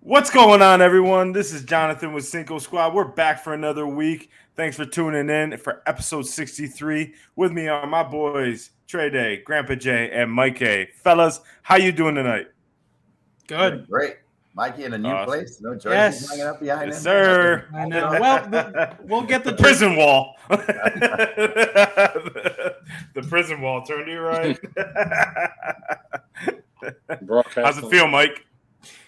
What's going on, everyone? This is Jonathan with Cinco Squad. We're back for another week. Thanks for tuning in for episode 63. With me are my boys, Trey Day, Grandpa J, and Mike A. Fellas, how you doing tonight? Good. Great. Mikey in a new Awesome. place. No jerseys Yes. hanging up behind Yes, him. sir. I know. Well, we'll get the prison wall. The prison wall turned to your right. How's it feel, Mike?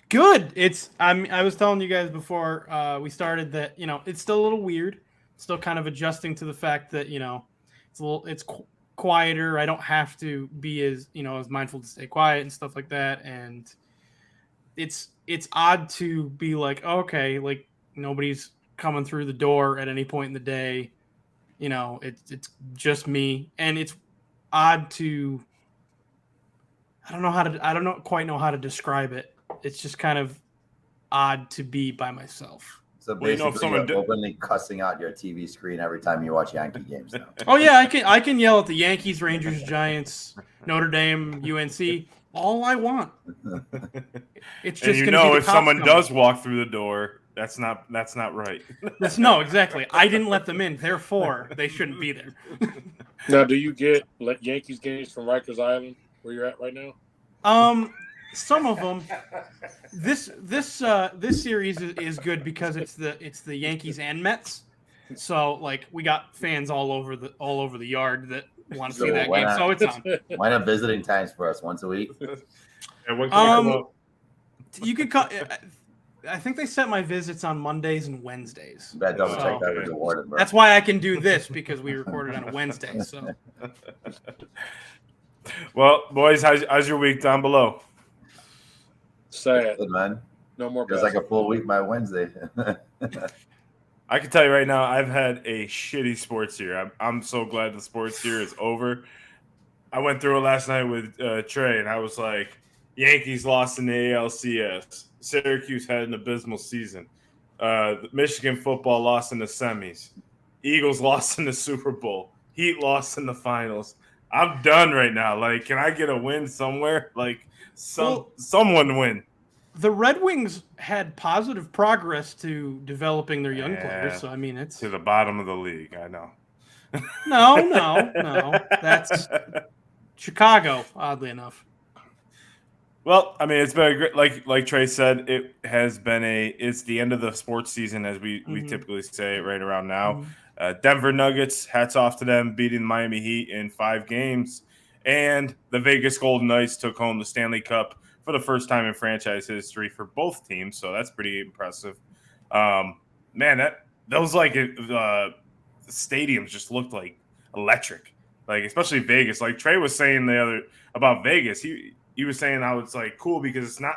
Good. I was telling you guys before we started that it's still a little weird. Still kind of adjusting to the fact that it's quieter. I don't have to be as mindful to stay quiet and stuff like that. And it's odd to be like, okay, like nobody's coming through the door at any point in the day. It's just me, and it's odd to. I don't quite know how to describe it. It's just kind of odd to be by myself. So basically, you're openly cussing out your TV screen every time you watch Yankee games now. Oh yeah, I can yell at the Yankees, Rangers, Giants, Notre Dame, UNC, all I want. It's just if someone does walk through the door, that's not right. No, exactly. I didn't let them in, therefore they shouldn't be there. Now, do you get Yankees games from Rikers Island, where you're at right now? Some of them. This series is good because it's the Yankees and Mets. So like we got fans all over the yard that want to see that game. So it's on. Why not visiting times for us once a week? You could call. I think they set my visits on Mondays and Wednesdays. That double check that was awarded, bro. That's why I can do this because we recorded on a Wednesday. So. Well, boys, how's your week down below? Sad. Good, man. No more. It's like a full week by Wednesday. I can tell you right now, I've had a shitty sports year. I'm so glad the sports year is over. I went through it last night with Trey, and I was like, Yankees lost in the ALCS. Syracuse had an abysmal season. Michigan football lost in the semis. Eagles lost in the Super Bowl. Heat lost in the finals. I'm done right now. Like, can I get a win somewhere? Like, someone win. The Red Wings had positive progress to developing their young players. So, I mean, it's to the bottom of the league. I know. No. That's Chicago, oddly enough. Well, I mean, it's been a great, like Trey said, it's the end of the sports season, as we typically say right around now. Denver Nuggets, hats off to them, beating Miami Heat in 5 games. And the Vegas Golden Knights took home the Stanley Cup for the first time in franchise history for both teams. So that's pretty impressive. Man, that was like the stadiums just looked like electric, like especially Vegas. Like Trey was saying about Vegas, he was saying how it's like cool because it's not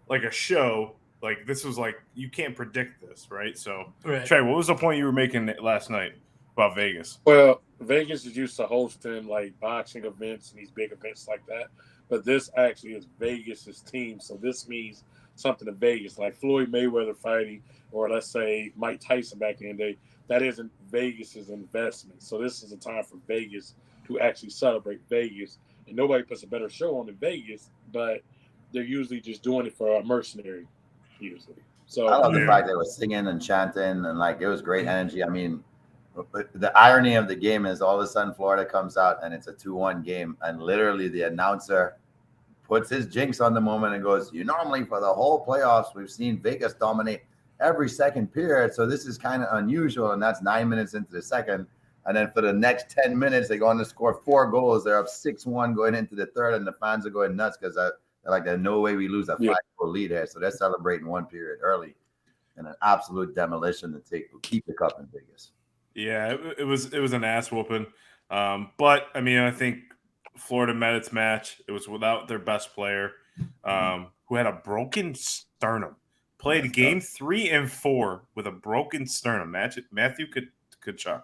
like a show. Like this was like you can't predict this, right? So, right. Trey, what was the point you were making last night about Vegas? Well, Vegas is used to hosting like boxing events and these big events like that, but this actually is Vegas's team. So this means something to Vegas, like Floyd Mayweather fighting, or let's say Mike Tyson back in the day. That isn't Vegas's investment. So this is a time for Vegas to actually celebrate Vegas, and nobody puts a better show on in Vegas, but they're usually just doing it for a mercenary. Usually. So I love the fact they were singing and chanting and like it was great energy. I mean, the irony of the game is all of a sudden Florida comes out and it's a 2-1 game, and literally the announcer puts his jinx on the moment and goes, normally for the whole playoffs we've seen Vegas dominate every second period, so this is kind of unusual, and that's 9 minutes into the second. And then for the next 10 minutes they go on to score 4 goals. They're up 6-1 going into the third, and the fans are going nuts because there's no way we lose a 5-goal lead here. So they're celebrating 1 period early, and an absolute demolition to keep the cup in Vegas. Yeah, it was an ass whooping. But I mean, I think Florida met its match. It was without their best player, who had a broken sternum. Played game 3 and 4 with a broken sternum. Matthew Tkachuk.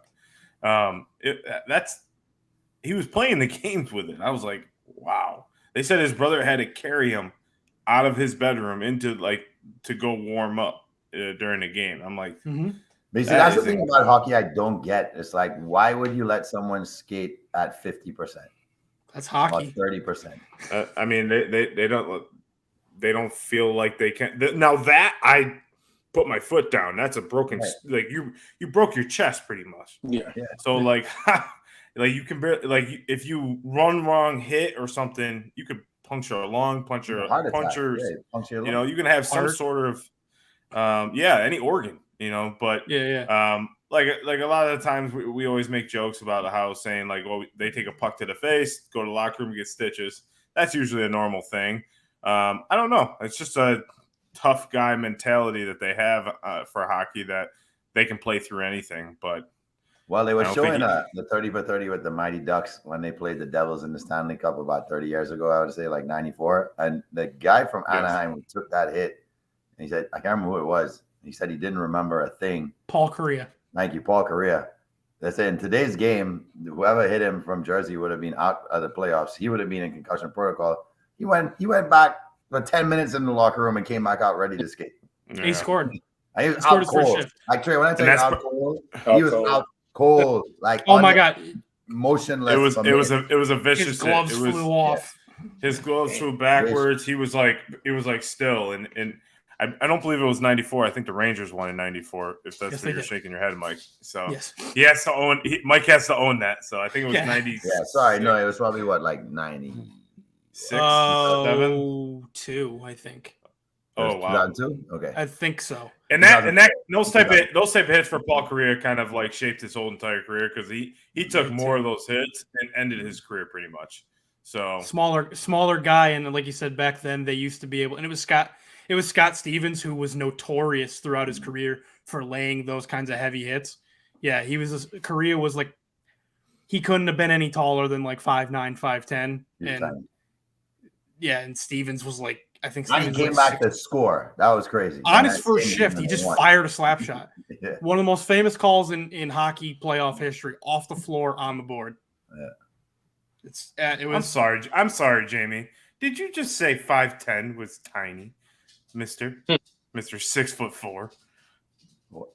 He was playing the games with it. I was like, wow. They said his brother had to carry him out of his bedroom to go warm up during the game. I'm like, But see, that's the thing about hockey I don't get. It's like, why would you let someone skate at 50%? That's hockey. 30%. I mean, they don't. they don't feel like they can. Now that I put my foot down, that's a broken. Right. Like you broke your chest pretty much. Yeah. So like you can barely, like if you run wrong, hit or something, you could puncture a lung, puncture Heart attack. punctures. Yeah, puncture your You know, lung. you can have some Heart. sort of any organ. You know, but like a lot of the times we always make jokes about how saying like, well, they take a puck to the face, go to the locker room, and get stitches. That's usually a normal thing. I don't know. It's just a tough guy mentality that they have for hockey, that they can play through anything. But well, they were showing the 30 for 30 with the Mighty Ducks when they played the Devils in the Stanley Cup about 30 years ago. I would say like 94. And the guy from Anaheim who took that hit, and he said, I can't remember who it was. He said he didn't remember a thing. Paul Correa. Thank you, Paul Correa. They said in today's game, whoever hit him from Jersey would have been out of the playoffs. He would have been in concussion protocol. He went back for 10 minutes in the locker room and came back out ready to skate. yeah. He scored. He was Scored out his first cold. shift. Actually, when I say out cold, he was out cold. Like, Oh my God. motionless. It was a vicious His gloves hit. flew off. His gloves flew backwards. He was like still, and I don't believe it was 94. I think the Rangers won in 94. If that's Yes, what you're shaking your head, Mike. So Yes. he has to own. Mike has to own that. So I think it was 90. Yeah, sorry, no, it was probably like 90. 7. 2, I think. Oh wow. 2002? Okay. I think so. And those type of hits for Paul Correa kind of like shaped his whole entire career, because he took more of those hits and ended his career pretty much. So Smaller guy, and like you said, back then they used to be able, and it was Scott Stevens who was notorious throughout his career for laying those kinds of heavy hits. Yeah, Correa was like, he couldn't have been any taller than like 5'9", 5'10", and yeah, and Stevens was like, I think Stevens came back to score. That was crazy. On his first shift, he just fired a slap shot. Yeah. One of the most famous calls in hockey playoff history, off the floor on the board. Yeah. It was. I'm sorry, Jamie. Did you just say 5'10" was tiny, Mister 6'4"?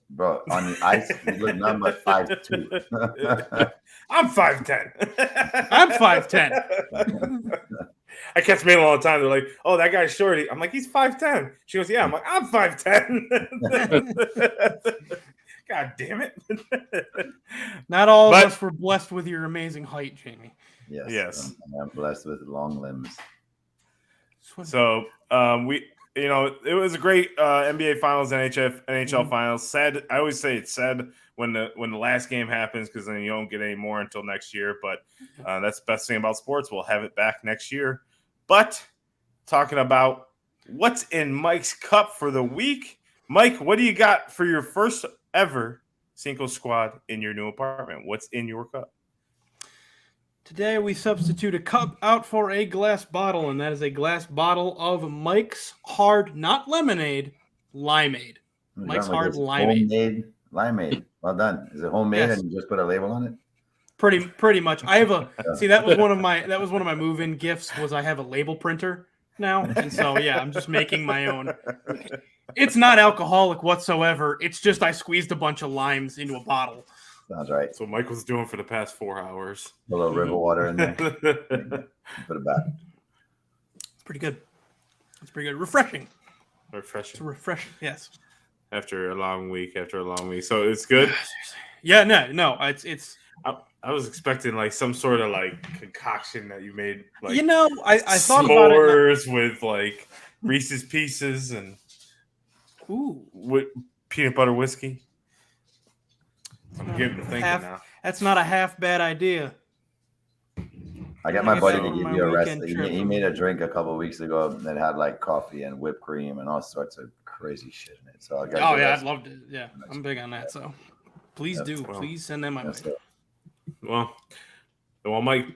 Bro, on the ice, you look nothing but 5'2". I'm 5'10". I'm 5'10". I catch Mail all the time. They're like, "Oh, that guy's shorty." I'm like, "He's 5'10". She goes, "Yeah." I'm like, "I'm 5'10". God damn it! Not all of us were blessed with your amazing height, Jamie. Yes. I'm blessed with long limbs. So it was a great NBA Finals, NHL Finals. Sad. I always say it's sad when the last game happens, because then you don't get any more until next year. But that's the best thing about sports. We'll have it back next year. But talking about what's in Mike's cup for the week, Mike, what do you got for your first ever Cinco Squad in your new apartment? What's in your cup? Today we substitute a cup out for a glass bottle, and that is a glass bottle of Mike's Hard, not lemonade, limeade. Mike's Hard Limeade. Homemade limeade. Well done. Is it homemade and you just put a label on it? Pretty much. I have see, that was one of my move-in gifts, was I have a label printer now, and so yeah, I'm just making my own. It's not alcoholic whatsoever. It's just I squeezed a bunch of limes into a bottle. Sounds right. So Mike was doing for the past 4 hours. A little river water in there. Put it back. It's pretty good. It's pretty good. Refreshing. Refreshing. It's refreshing. Yes. After a long week. So it's good. Yeah. No. It's. I was expecting like some sort of like concoction that you made. Like, I thought about it. S'mores with like Reese's Pieces and with peanut butter whiskey. I'm getting to thinking now. That's not a half bad idea. I got my buddy to give you a recipe. He made a drink a couple of weeks ago that had like coffee and whipped cream and all sorts of crazy shit in it. So I got. Oh yeah, I'd love to. Yeah, I'm big on that. So please do. Please send them my way. Well, while Mike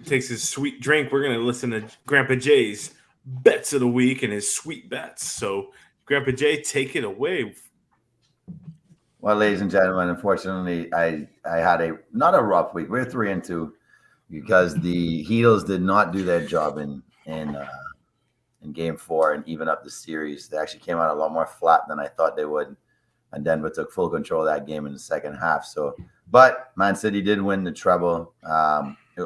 takes his sweet drink, we're gonna listen to Grandpa Jay's bets of the week and his sweet bets. So, Grandpa Jay, take it away. Well, ladies and gentlemen, unfortunately, I had not a rough week. We're 3-2 because the Heels did not do their job in Game 4 and even up the series. They actually came out a lot more flat than I thought they would, and Denver took full control of that game in the second half. So, but Man City did win the treble,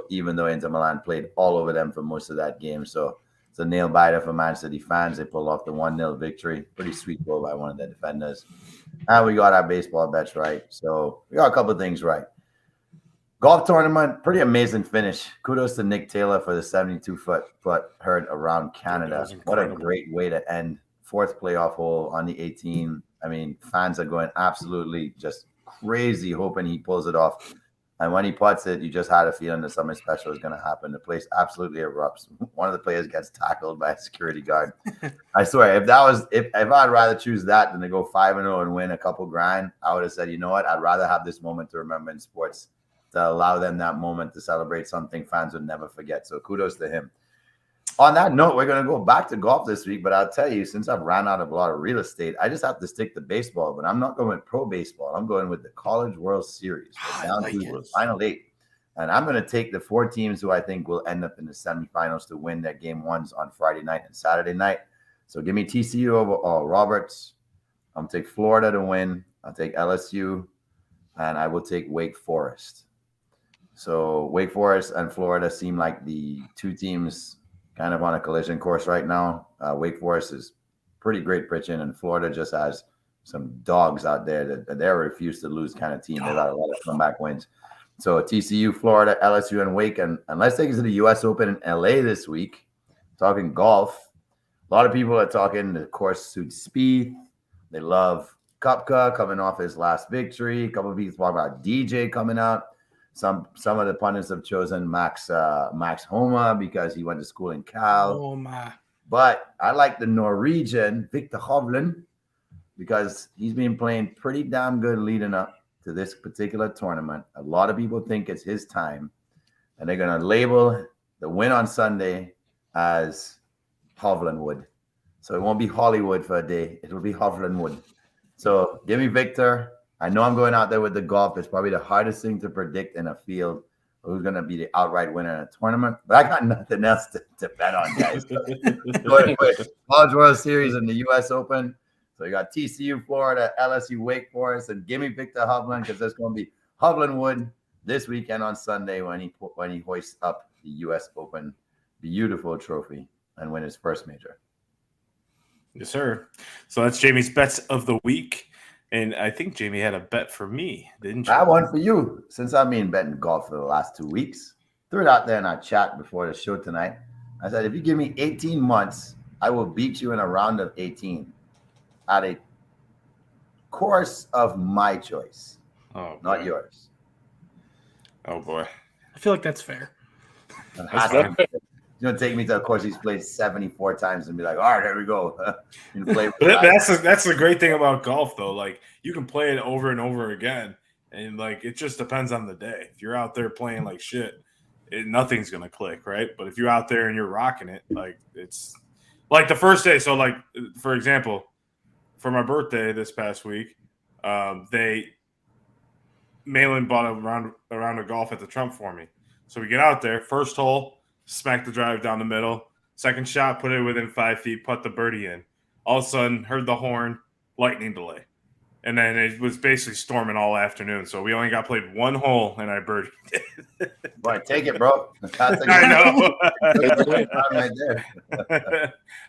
even though Inter Milan played all over them for most of that game. So It's a nail biter for Man City fans. They pulled off the 1-0 victory. Pretty sweet goal by one of their defenders. And we got our baseball bets right. So we got a couple of things right. Golf tournament, pretty amazing finish. Kudos to Nick Taylor for the 72-foot heard around Canada. What a great way to end. 4th playoff hole on the 18. I mean, fans are going absolutely just crazy hoping he pulls it off. And when he putts it, you just had a feeling that something special is going to happen. The place absolutely erupts. One of the players gets tackled by a security guard. I swear, if I'd rather choose that than to go 5-0 and win a couple grand, I would have said, you know what? I'd rather have this moment to remember in sports, to allow them that moment to celebrate something fans would never forget. So kudos to him. On that note, we're going to go back to golf this week, but I'll tell you, since I've ran out of a lot of real estate, I just have to stick to baseball, but I'm not going with pro baseball. I'm going with the College World Series. We're down to the final 8. And I'm going to take the 4 teams who I think will end up in the semifinals to win their game 1s on Friday night and Saturday night. So give me TCU over Roberts. I'm going to take Florida to win. I'll take LSU, and I will take Wake Forest. So Wake Forest and Florida seem like the 2 teams kind of on a collision course right now. Wake Forest is pretty great pitching, and Florida just has some dogs out there that they're a refuse to lose kind of team. They've got a lot of comeback wins. So TCU, Florida, LSU, and Wake. And let's take it to the U.S. Open in L.A. this week. Talking golf. A lot of people are talking the course suits Spieth. They love Koepka coming off his last victory. A couple of people talk about DJ coming out. Some of the pundits have chosen Max Homa because he went to school in Cal. Homa. But I like the Norwegian Victor Hovland because he's been playing pretty damn good leading up to this particular tournament. A lot of people think it's his time, and they're going to label the win on Sunday as Hovlandwood. So it won't be Hollywood for a day. It will be Hovlandwood. So give me Victor. I know I'm going out there with the golf. It's probably the hardest thing to predict in a field who's going to be the outright winner in a tournament. But I got nothing else to bet on, guys. College World Series and the U.S. Open. So you got TCU, Florida, LSU, Wake Forest, and give me Victor Hovland because there's going to be Hovlandwood this weekend on Sunday when he hoists up the U.S. Open beautiful trophy and win his first major. Yes, sir. So that's Jamie's bets of the week. And I think Jamie had a bet for me, didn't you? I had one for you. Since I've been betting golf for the last 2 weeks, threw it out there in our chat before the show tonight. I said, if you give me 18 months, I will beat you in a round of 18 at a course of my choice. Oh, not yours. Oh, boy. I feel like that's fair. That's fine. He's going to take me to a course he's played 74 times and be like, all right, here we go. That's the great thing about golf, though. Like, you can play it over and over again, and, like, it just depends on the day. If you're out there playing like shit, nothing's going to click, right? But if you're out there and you're rocking it, like, it's – like the first day. So, like, for example, for my birthday this past week, Malin bought a round of golf at the Trump for me. So we get out there, first hole – smack the drive down the middle. Second shot, put it within 5 feet, put the birdie in. All of a sudden, heard the horn, lightning delay. And then it was basically storming all afternoon. So we only got played 1 hole, and I birdied it. Boy, take it, bro. I know. Right there.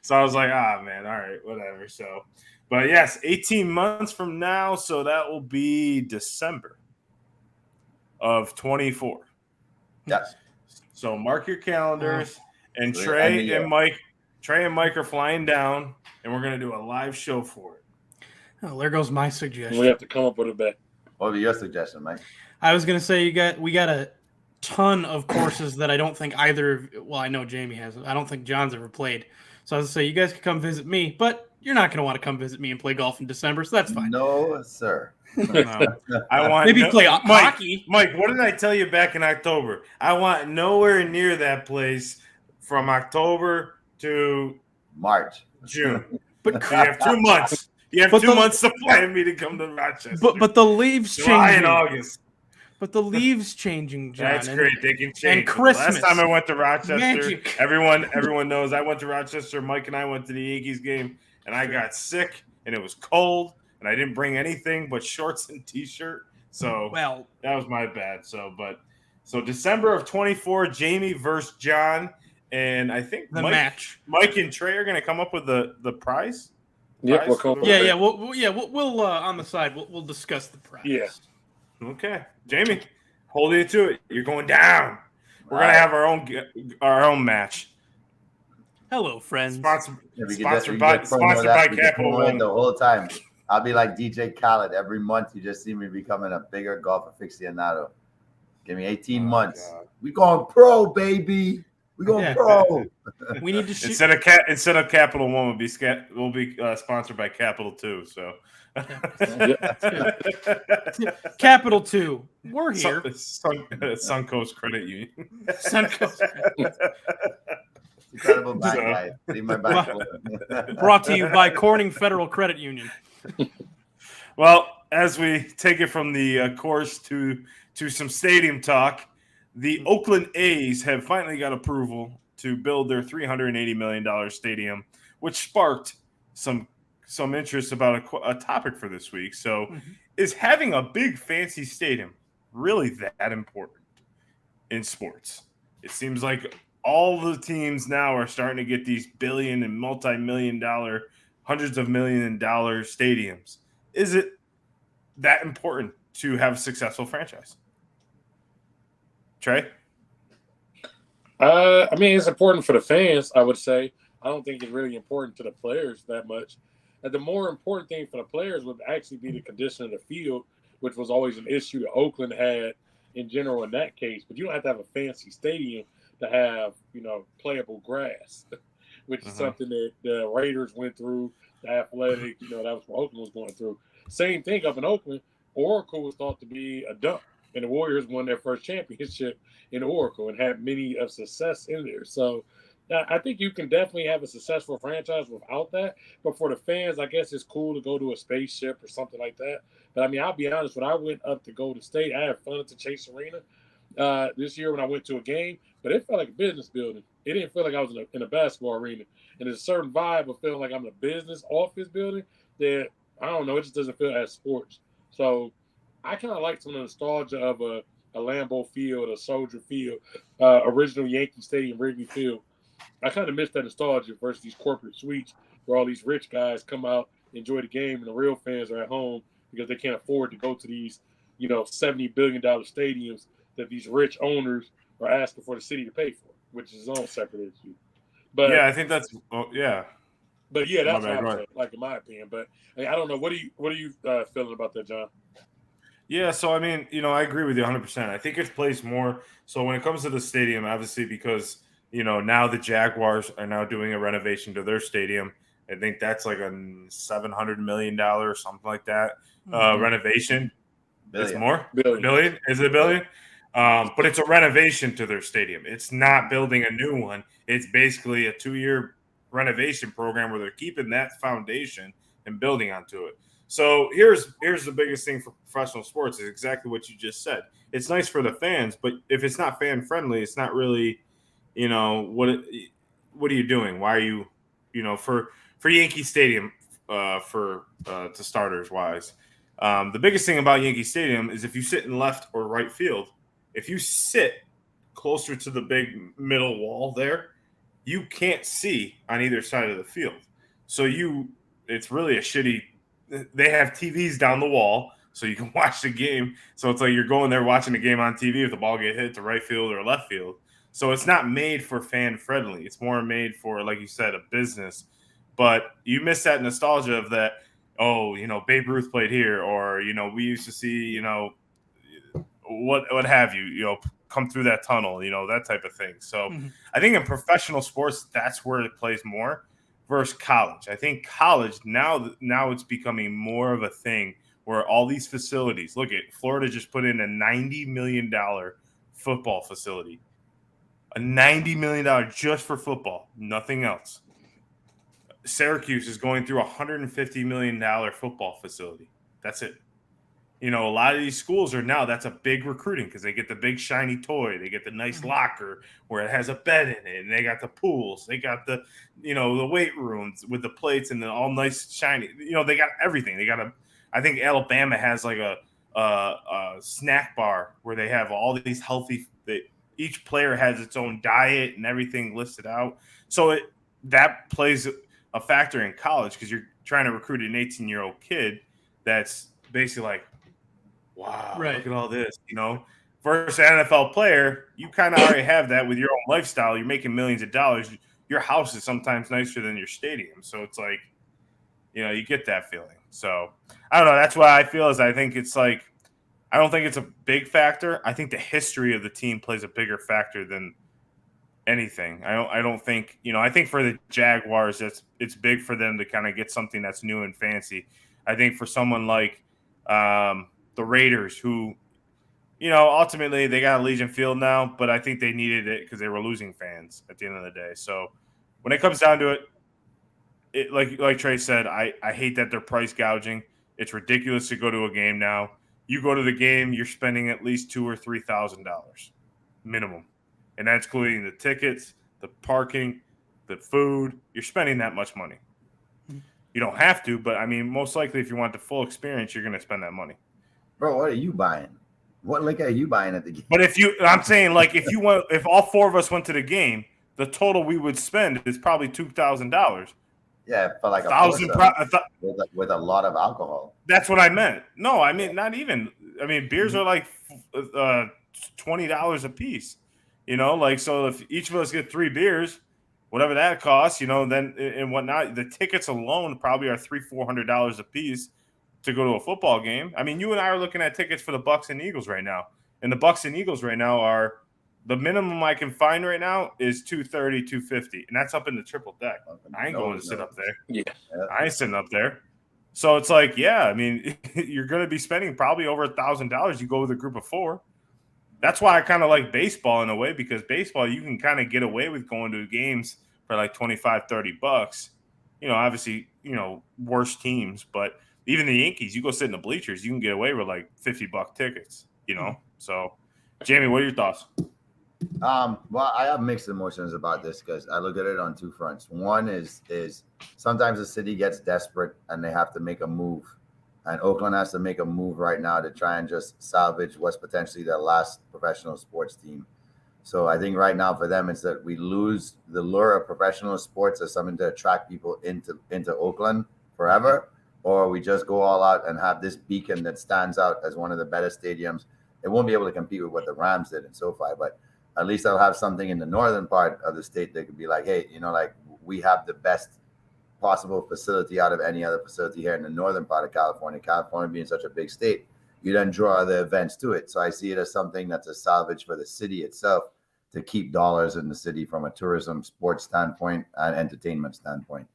So I was like, man, all right, whatever. So, but yes, 18 months from now. So that will be December of 24. Yes. So mark your calendars, and Trey and Mike are flying down, and we're gonna do a live show for it. Oh, there goes my suggestion. We have to come up with a bet. What would be your suggestion, Mike? I was gonna say we got a ton of courses that I don't think either. Well, I know Jamie has. I don't think John's ever played. So I was gonna say you guys can come visit me, but you're not gonna want to come visit me and play golf in December, so that's fine. No, sir. No. I want maybe play hockey. Mike, what did I tell you back in October? I want nowhere near that place from October to March, June. But you have 2 months. You have 2 months to plan me to come to Rochester. But the leaves July changing. and August. But the leaves changing, John. That's great. They can change. And Christmas. Last time I went to Rochester, Magic. everyone knows I went to Rochester. Mike and I went to the Yankees game, and I got sick, and it was cold. And I didn't bring anything but shorts and T-shirt. So that was my bad. So December of 24, Jamie versus John. and I think match. Mike and Trey are going to come up with the prize. Yep, We'll on the side we'll discuss the prize. Yeah. Okay, Jamie, holding you to it. You're going down. We're gonna have our own match. Hello, friends. Sponsored by Capital One the whole time. I'll be like DJ Khaled. Every month you just see me becoming a bigger golf aficionado. Give me 18 months. God. We going pro, baby. We going pro. We need to shoot. Instead of Capital One, we'll be sponsored by Capital Two. So Capital Two. We're here. Suncoast Credit Union. Suncoast. Incredible back, guys. Leave my back. Brought to you by Corning Federal Credit Union. Well, as we take it from the course to some stadium talk, the Oakland A's have finally got approval to build their $380 million stadium, which sparked some interest about a topic for this week. So, is having a big fancy stadium really that important in sports? It seems like all the teams now are starting to get these billion and multi-million dollar, hundreds of $1 million stadiums. Is it that important to have a successful franchise? Trey? I mean, it's important for the fans, I would say. I don't think it's really important to the players that much. And the more important thing for the players would actually be the condition of the field, which was always an issue that Oakland had in general in that case. But you don't have to have a fancy stadium to have, playable grass, which is something that the Raiders went through, the Athletic, that was what Oakland was going through. Same thing up in Oakland. Oracle was thought to be a dump, and the Warriors won their first championship in Oracle and had many of success in there. So I think you can definitely have a successful franchise without that. But for the fans, I guess it's cool to go to a spaceship or something like that. But, I mean, I'll be honest, when I went up to Golden State, I had fun at the Chase Arena this year when I went to a game. But it felt like a business building. It didn't feel like I was in a basketball arena. And there's a certain vibe of feeling like I'm in a business office building that, I don't know, it just doesn't feel as sports. So I kind of like some of the nostalgia of a Lambeau Field, a Soldier Field, original Yankee Stadium, Wrigley Field. I kind of miss that nostalgia versus these corporate suites where all these rich guys come out, enjoy the game, and the real fans are at home because they can't afford to go to these, $70 billion stadiums that these rich owners are asking for the city to pay for, which is its own separate issue. But yeah, I think that's yeah. But yeah, that's what I'm saying, like in my opinion. But I don't know. What are you feeling about that, John? Yeah, so I mean, I agree with you 100%. I think it plays more. So when it comes to the stadium, obviously because now the Jaguars are now doing a renovation to their stadium. I think that's like a $700 million or something like that renovation. Billion. It's more billion. Is it a billion? But it's a renovation to their stadium. It's not building a new one. It's basically a 2-year renovation program where they're keeping that foundation and building onto it. So here's the biggest thing for professional sports is exactly what you just said. It's nice for the fans, but if it's not fan friendly, it's not really, what are you doing? Why are you, for Yankee Stadium, to starters wise, the biggest thing about Yankee Stadium is if you sit in left or right field, if you sit closer to the big middle wall there, you can't see on either side of the field. So it's really a shitty. They have TVs down the wall so you can watch the game. So it's like you're going there watching the game on TV if the ball get hit to right field or left field. So it's not made for fan friendly. It's more made for, like you said, a business. But you miss that nostalgia of that, Babe Ruth played here, or, we used to see, what have you, come through that tunnel, that type of thing. So I think in professional sports, that's where it plays more. Versus college. I think college, now it's becoming more of a thing where all these facilities, look at Florida just put in a $90 million football facility. A $90 million just for football, nothing else. Syracuse is going through a $150 million football facility. That's it. A lot of these schools that's a big recruiting because they get the big shiny toy. They get the nice locker where it has a bed in it, and they got the pools. They got the, the weight rooms with the plates and the all nice shiny. They got everything. They got I think Alabama has like a snack bar where they have all these healthy. each player has its own diet and everything listed out. So that plays a factor in college because you're trying to recruit an 18-year-old kid that's basically like, wow, Right. look at all this, versus an NFL player, you kind of already have that with your own lifestyle. You're making millions of dollars. Your house is sometimes nicer than your stadium. So it's like, you get that feeling. So I don't know. That's why I feel I think it's like, I don't think it's a big factor. I think the history of the team plays a bigger factor than anything. I don't think, I think for the Jaguars, it's big for them to kind of get something that's new and fancy. I think for someone like the Raiders, who, ultimately they got a Legion Field now, but I think they needed it because they were losing fans at the end of the day. So when it comes down to it, like Trey said, I hate that they're price gouging. It's ridiculous to go to a game now. You go to the game, you're spending at least $2,000 or $3,000 minimum, and that's including the tickets, the parking, the food. You're spending that much money. You don't have to, but I mean, most likely, if you want the full experience, you're going to spend that money. Bro, what are you buying? What liquor are you buying at the game? But I'm saying, like, if all four of us went to the game, the total we would spend is probably $2,000. Yeah, for like with a lot of alcohol. That's what I meant. No, I mean not even. I mean beers are like $20 a piece. Like so if each of us get 3 beers, whatever that costs, then and whatnot, the tickets alone probably are $300-$400 a piece to go to a football game. I mean, you and I are looking at tickets for the Bucks and Eagles right now, and the Bucks and Eagles right now are. The minimum I can find right now is $230, $250, and that's up in the triple deck. I ain't going to sit up there. Yeah, I ain't sitting up there. So it's like, yeah, I mean, you're going to be spending probably over $1,000. You go with a group of 4. That's why I kind of like baseball in a way, because baseball you can kind of get away with going to games for like $25-$30. Obviously, worse teams, but even the Yankees, you go sit in the bleachers, you can get away with like $50 tickets. So, Jamie, what are your thoughts? Well, I have mixed emotions about this because I look at it on 2 fronts. One is sometimes the city gets desperate and they have to make a move, and Oakland has to make a move right now to try and just salvage what's potentially their last professional sports team. So I think right now for them it's that we lose the lure of professional sports as something to attract people into Oakland forever, or we just go all out and have this beacon that stands out as one of the better stadiums. It won't be able to compete with what the Rams did in SoFi, but at least I'll have something in the northern part of the state that could be like, hey, like we have the best possible facility out of any other facility here in the northern part of California. California being such a big state, you then draw other events to it. So I see it as something that's a salvage for the city itself to keep dollars in the city from a tourism, sports standpoint and entertainment standpoint.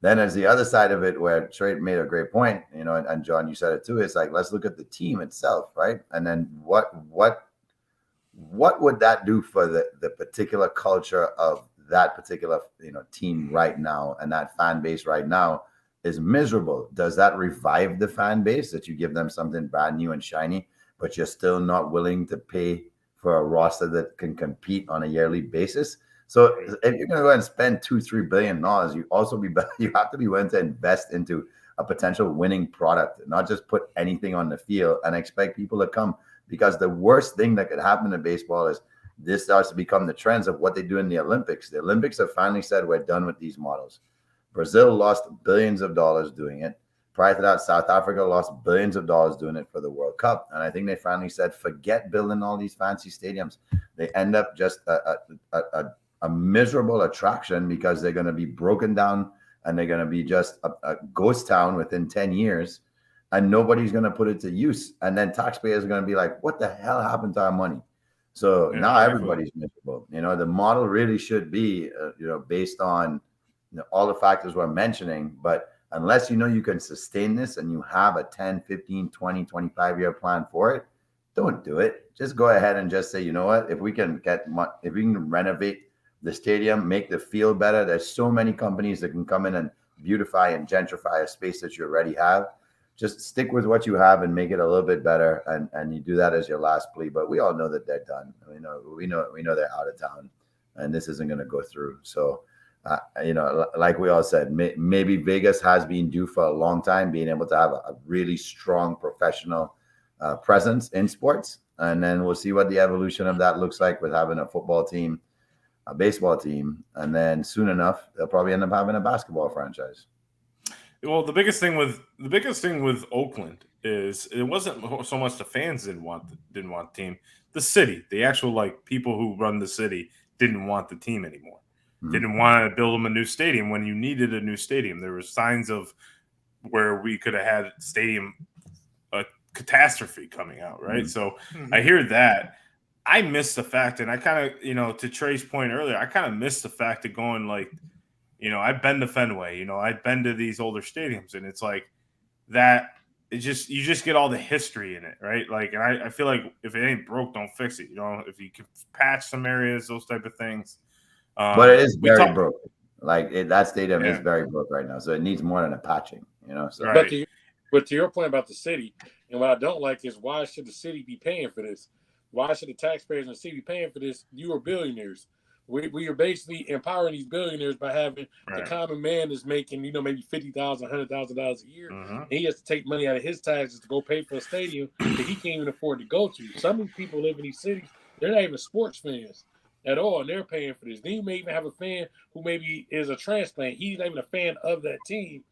Then there's the other side of it where Trey made a great point, and John, you said it too. It's like, let's look at the team itself, right? And then what would that do for the particular culture of that particular team right now, and that fan base right now is miserable? Does that revive the fan base that you give them something brand new and shiny, but you're still not willing to pay for a roster that can compete on a yearly basis? So if you're going to go and spend $2-3 billion, you have to be willing to invest into a potential winning product, not just put anything on the field and expect people to come. Because the worst thing that could happen in baseball is this starts to become the trends of what they do in the Olympics. The Olympics have finally said we're done with these models. Brazil lost billions of dollars doing it. Prior to that, South Africa lost billions of dollars doing it for the World Cup. And I think they finally said, forget building all these fancy stadiums. They end up just a miserable attraction because they're going to be broken down and they're going to be just a ghost town within 10 years. And nobody's going to put it to use. And then taxpayers are going to be like, what the hell happened to our money? So now everybody's miserable. The model really should be, based on all the factors we're mentioning. But unless you can sustain this and you have a 10, 15, 20, 25-year plan for it, don't do it. Just go ahead and just say, you know what, if we can renovate the stadium, make the field better, there's so many companies that can come in and beautify and gentrify a space that you already have. Just stick with what you have and make it a little bit better, and you do that as your last plea. But we all know that they're done. We know they're out of town, and this isn't going to go through. So, like we all said, maybe Vegas has been due for a long time, being able to have a really strong professional presence in sports. and then we'll see what the evolution of that looks like with having a football team, a baseball team, and then soon enough they'll probably end up having a basketball franchise. Well, the biggest thing with Oakland is it wasn't so much the fans didn't want the team. The city, the actual like people who run the city didn't want the team anymore. Mm-hmm. Didn't want to build them a new stadium when you needed a new stadium. There were signs of where we could have had stadium catastrophe coming out, right? So I hear that. I miss the fact, and I kind of, to Trey's point earlier, I kind of miss the fact of going like, I've been to Fenway, I've been to these older stadiums, and it's like that. You just get all the history in it, right? Like, and I feel like if it ain't broke, don't fix it. If you can patch some areas, those type of things. But it is very broke. Like that stadium is very broke right now, so it needs more than a patching. So. Right. But to your point about the city, and what I don't like is why should the city be paying for this? Why should the taxpayers in the city be paying for this? You are billionaires. We are basically empowering these billionaires by having the common man is making, maybe $50,000, $100,000 a year. And he has to take money out of his taxes to go pay for a stadium that he can't even afford to go to. Some of these people live in these cities, they're not even sports fans at all, and they're paying for this. Then you may even have a fan who maybe is a transplant. He's not even a fan of that team.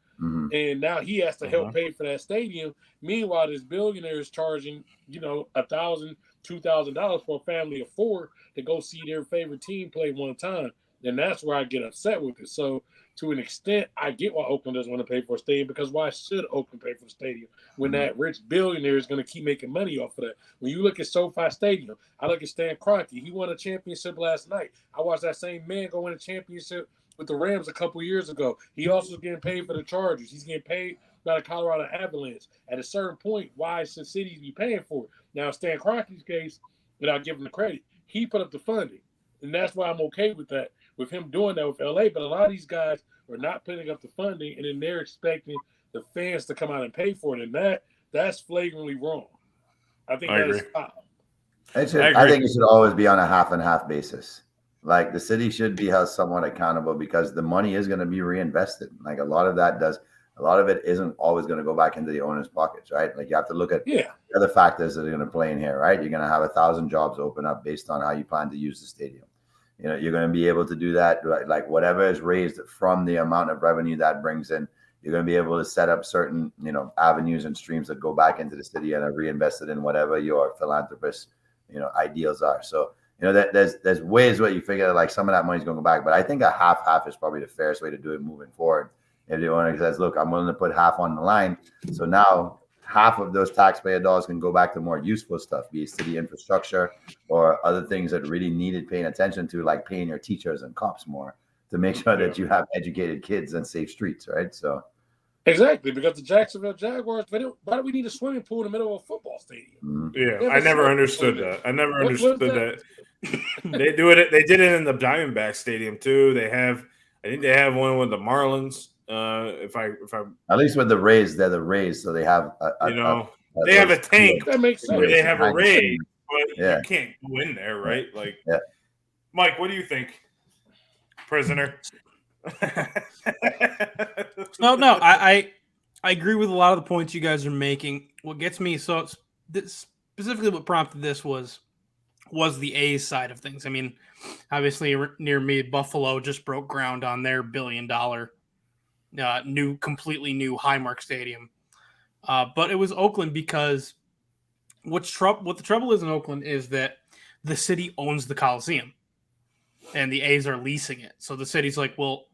And now he has to help pay for that stadium. Meanwhile, this billionaire is charging, $1,000, $2,000 for a family of four to go see their favorite team play one time. And that's where I get upset with it. So to an extent, I get why Oakland doesn't want to pay for a stadium, because why should Oakland pay for the stadium when that rich billionaire is going to keep making money off of that? When you look at SoFi Stadium, I look at Stan Kroenke. He won a championship last night. I watched that same man go win a championship with the Rams a couple years ago. He also is getting paid for the Chargers. He's getting paid by the Colorado Avalanche. At a certain point, why should cities be paying for it? Now, Stan Kroenke's case, and I'll give him the credit, he put up the funding. And that's why I'm okay with that, with him doing that with LA. But a lot of these guys are not putting up the funding, and then they're expecting the fans to come out and pay for it. And that's flagrantly wrong. I think that is foul. I think it should always be on a half and half basis. Like the city should be held somewhat accountable, because the money is going to be reinvested. Like a lot of it isn't always going to go back into the owner's pockets, right? Like you have to look at the other factors that are going to play in here, right? You're going to have 1,000 jobs open up based on how you plan to use the stadium. You're going to be able to do that, right? Like whatever is raised from the amount of revenue that brings in, you're going to be able to set up certain, avenues and streams that go back into the city and are reinvested in whatever your philanthropist, ideals are. So, there's ways where you figure like some of that money is going to go back, but I think a half is probably the fairest way to do it moving forward. If the owner says, look, I'm willing to put half on the line. So now half of those taxpayer dollars can go back to more useful stuff, be it city infrastructure or other things that really needed paying attention to, like paying your teachers and cops more to make sure that you have educated kids and safe streets, right? So exactly, because the Jacksonville Jaguars, why do we need a swimming pool in the middle of a football stadium? Yeah, I never understood that. I never understood that. They do it. They did it in the Diamondback Stadium too. I think they have one with the Marlins. If I at least with the Rays, they're the Rays, so they have they have a tank. That makes sense. Where they have a Ray, but you can't go in there, right? Like, Mike, what do you think, prisoner? No, I agree with a lot of the points you guys are making. What gets me specifically what prompted this was the A's side of things. I mean, obviously near me, Buffalo just broke ground on their $1 billion completely new Highmark Stadium. But it was Oakland because what the trouble is in Oakland is that the city owns the Coliseum and the A's are leasing it. So the city's like, well,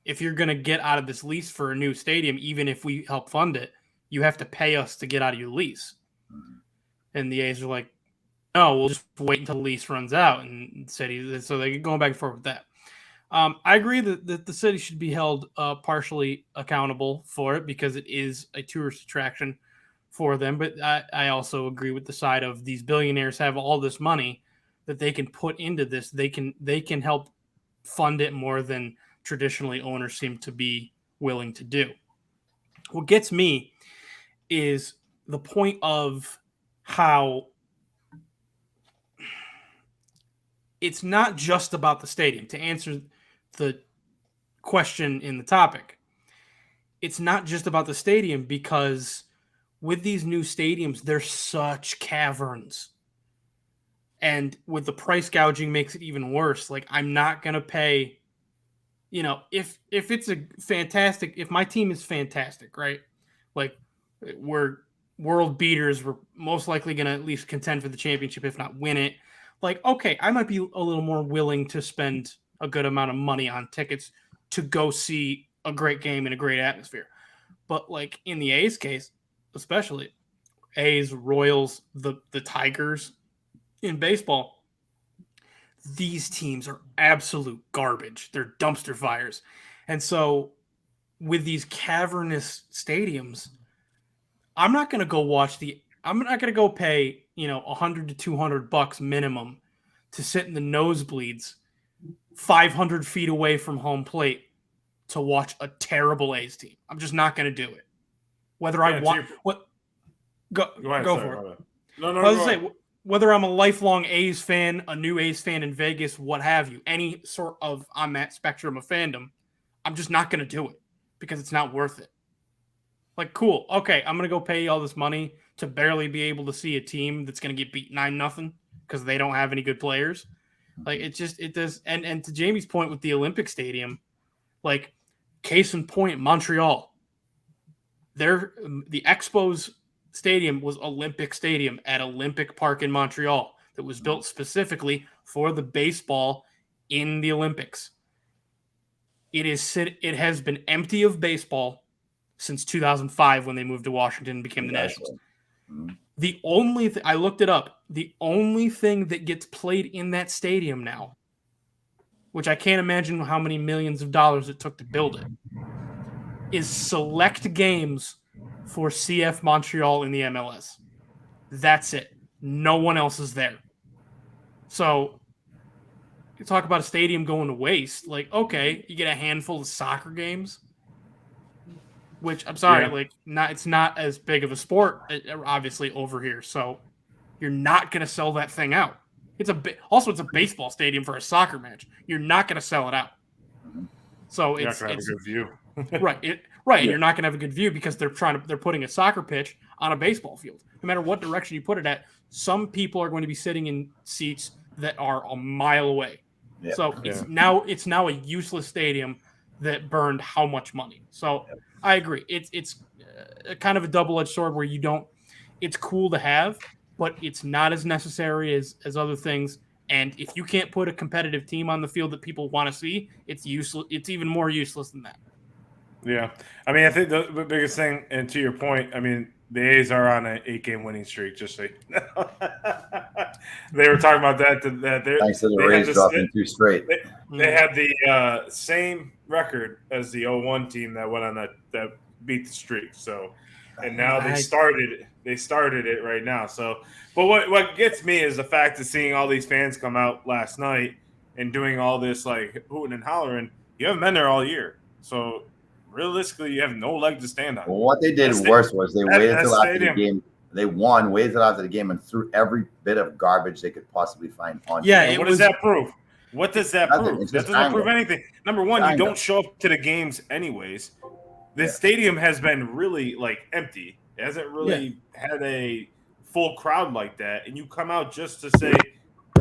if you're going to get out of this lease for a new stadium, even if we help fund it, you have to pay us to get out of your lease. And the A's are like, no, we'll just wait until the lease runs out. And the city, so they're going back and forth with that. I agree that the city should be held partially accountable for it because it is a tourist attraction for them. But I also agree with the side of these billionaires have all this money that they can put into this. They can help fund it more than traditionally owners seem to be willing to do. What gets me is the point of how it's not just about the stadium. To answer the question in the topic, it's not just about the stadium because with these new stadiums, they're such caverns. And with the price gouging makes it even worse. Like, I'm not going to pay, if it's if my team is fantastic, right? Like, we're world beaters, we're most likely going to at least contend for the championship, if not win it. Like, okay, I might be a little more willing to spend a good amount of money on tickets to go see a great game in a great atmosphere. But like in the A's case, especially A's, Royals, the Tigers in baseball, these teams are absolute garbage. They're dumpster fires. And so with these cavernous stadiums, I'm not going to go pay, $100 to $200 minimum to sit in the nosebleeds 500 feet away from home plate to watch a terrible A's team. I'm just not going to do it. Whether I want what go ahead, go sorry, for it. No, I was say, whether I'm a lifelong A's fan, a new A's fan in Vegas, what have you, any sort of on that spectrum of fandom, I'm just not going to do it because it's not worth it. Like, cool, okay, I'm going to go pay all this money to barely be able to see a team that's going to get beat 9-0 because they don't have any good players. Like, it does. And to Jamie's point with the Olympic Stadium, like, case in point, Montreal, the Expos Stadium was Olympic Stadium at Olympic Park in Montreal that was built specifically for the baseball in the Olympics. It has been empty of baseball since 2005 when they moved to Washington and became the Nationals. The only I looked it up. The only thing that gets played in that stadium now, which I can't imagine how many millions of dollars it took to build it, is select games for CF Montreal in the MLS. That's it. No one else is there. So you talk about a stadium going to waste. Like, okay, you get a handful of soccer games, which I'm sorry, it's not as big of a sport, obviously, over here. So you're not going to sell that thing out. It's a baseball stadium for a soccer match. You're not going to sell it out. So you're not going to have a good view. Right. And you're not going to have a good view because they're putting a soccer pitch on a baseball field. No matter what direction you put it at, some people are going to be sitting in seats that are a mile away. Yeah. So it's now a useless stadium that burned how much money. So I agree. It's kind of a double-edged sword where it's cool to have, but it's not as necessary as other things. And if you can't put a competitive team on the field that people want to see, it's useless. It's even more useless than that. Yeah. I mean, I think the biggest thing, and to your point, I mean, the A's are on an 8-game winning streak, just so you know. They were talking about that thanks to the Rays dropping 2 straight. They had the same record as the 0-1 team that went on that beat the streak. So, and now they started it right now. So, but what gets me is the fact of seeing all these fans come out last night and doing all this like hooting and hollering. You haven't been there all year, so realistically, you have no leg to stand on. Well, what they did worse was they waited till after the game. They waited till after the game, and threw every bit of garbage they could possibly find on. Yeah, what does that prove? What does that prove? That doesn't prove anything. Number one, you don't show up to the games anyways. The stadium has been really empty. It hasn't really had a full crowd like that, and you come out just to say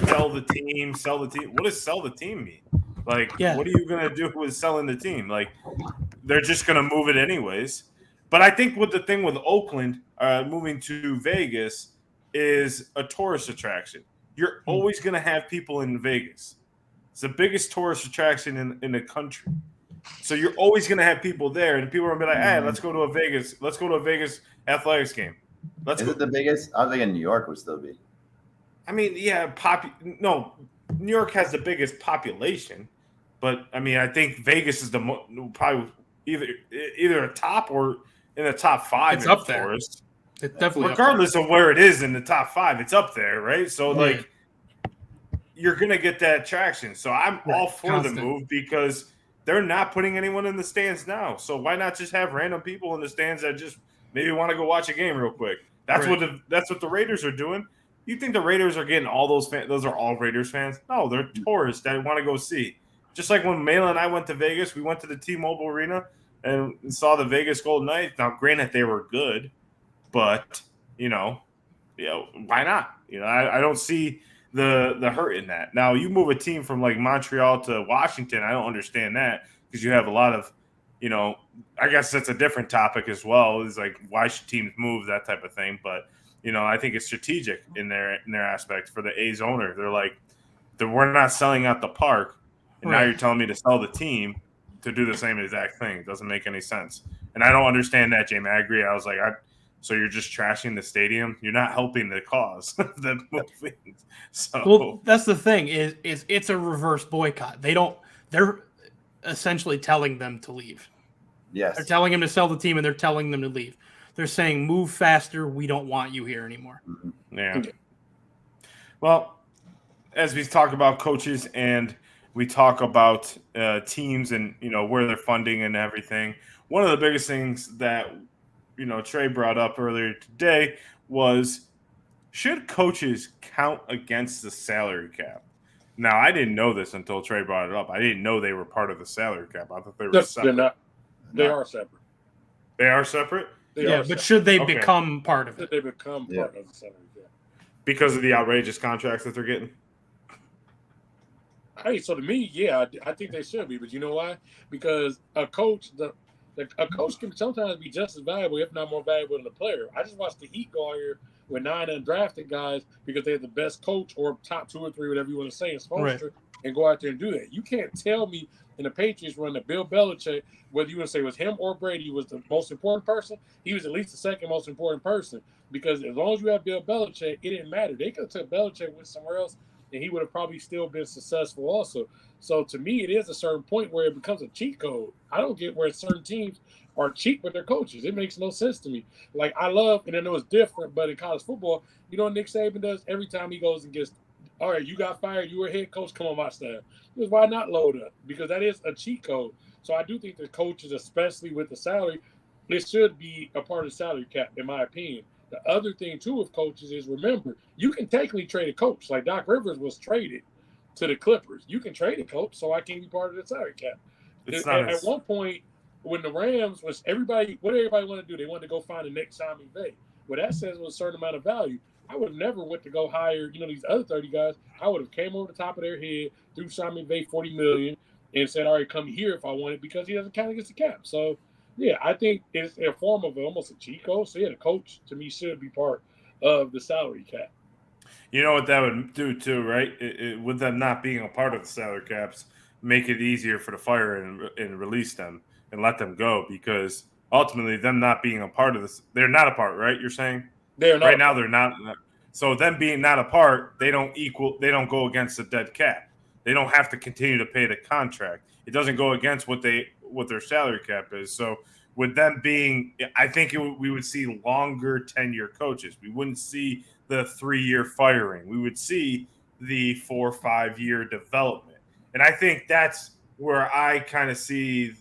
sell the team. What does sell the team mean? What are you gonna do with selling the team? They're just gonna move it anyways. But I think the thing with Oakland moving to Vegas is a tourist attraction. You're always gonna have people in Vegas. It's the biggest tourist attraction in the country. So you're always gonna have people there, and people are gonna be like, "Hey, let's go to a Vegas Athletics game." Is it the biggest? I think in New York would still be. I mean, New York has the biggest population, but I mean, I think Vegas is probably either a top or in the top 5. It's up there. It's definitely regardless of where it is in the top 5. It's up there, right? So you're gonna get that traction. So I'm all for the move because they're not putting anyone in the stands now. So why not just have random people in the stands that just maybe want to go watch a game real quick? That's what the Raiders are doing. You think the Raiders are getting all those fans? Those are all Raiders fans? No, they're tourists that want to go see. Just like when Mela and I went to Vegas, we went to the T-Mobile Arena and saw the Vegas Golden Knights. Now, granted, they were good, but why not? I don't see the hurt in that. Now you move a team from like Montreal to Washington. I don't understand that because you have a lot of, I guess that's a different topic as well. Is like why should teams move, that type of thing. But I think it's strategic in their aspect for the A's owner. They're like, we're not selling out the park, and now you're telling me to sell the team to do the same exact thing. It doesn't make any sense. And I don't understand that, Jamie. I agree. I was like, so you're just trashing the stadium? You're not helping the cause of the moving. So well, that's the thing is it's a reverse boycott. They're essentially telling them to leave. Yes. They're telling them to sell the team and they're telling them to leave. They're saying, move faster. We don't want you here anymore. Yeah. Well, as we talk about coaches and we talk about teams and, where they're funding and everything, one of the biggest things that, Trey brought up earlier today was, should coaches count against the salary cap? Now, I didn't know this until Trey brought it up. I didn't know they were part of the salary cap. I thought they were separate. They're not. They are separate. They are separate? But should they become part of it? Should they become part of the salary cap? Because of the outrageous contracts that they're getting? Hey, so to me, yeah, I think they should be. But you know why? Because a coach can sometimes be just as valuable, if not more valuable, than a player. I just watched the Heat go out here with 9 undrafted guys because they have the best coach or top 2 or 3, whatever you want to say, in Spoelstra, and go out there and do that. You can't tell me in the Patriots run the Bill Belichick, whether you want to say it was him or Brady was the most important person, he was at least the second most important person. Because as long as you have Bill Belichick, it didn't matter. They could have took Belichick with somewhere else, and he would have probably still been successful also. So to me, it is a certain point where it becomes a cheat code. I don't get where certain teams are cheap with their coaches. It makes no sense to me. Like, I love, and I know it's different, but in college football, what Nick Saban does every time he goes and gets, all right, you got fired, you were head coach, come on my staff. Because why not load up? Because that is a cheat code. So I do think the coaches, especially with the salary, it should be a part of the salary cap, in my opinion. The other thing, too, with coaches is, remember, you can technically trade a coach. Like Doc Rivers was traded to the Clippers. You can trade a coach, so I can't be part of the salary cap. At one point, when the Rams was what everybody want to do? They wanted to go find the next Simon Bay. Well, that says was a certain amount of value. I would have never went to go hire, these other 30 guys. I would have came over the top of their head, threw Simon Bay $40 million, and said, all right, come here if I want it, because he doesn't count against the cap. So, yeah, I think it's a form of almost a cheat code. So, yeah, the coach, to me, should be part of the salary cap. You know what that would do, too, right? With them not being a part of the salary caps, make it easier for the fire and release them and let them go, because ultimately them not being a part of this, they're not a part, right? You're saying? They're not. Right now they're not. So them being not a part, they don't go against the dead cap. They don't have to continue to pay the contract. It doesn't go against what their salary cap is. So with them being, I think we would see longer tenure coaches. We wouldn't see the 3-year firing. We would see the 4 or 5 year development. And I think that's where I kind of see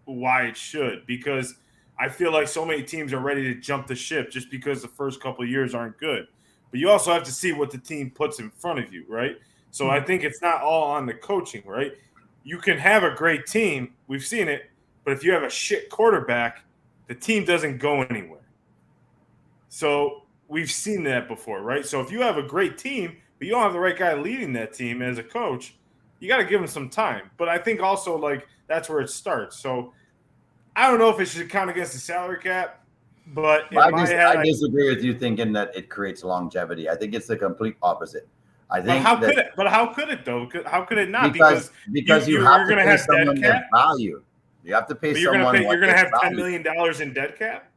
why it should, because I feel like so many teams are ready to jump the ship just because the first couple of years aren't good. But you also have to see what the team puts in front of you, right? So I think it's not all on the coaching, right? You can have a great team. We've seen it. But if you have a shit quarterback, the team doesn't go anywhere. So we've seen that before, right? So if you have a great team, but you don't have the right guy leading that team as a coach, you got to give him some time. But I think also, like, that's where it starts. So I don't know if it should count against the salary cap, but I disagree with you thinking that it creates longevity. I think it's the complete opposite. I think how could it though? How could it not? Because you're going to have someone that value. You have to pay someone. You're going to have $10 million in dead cap.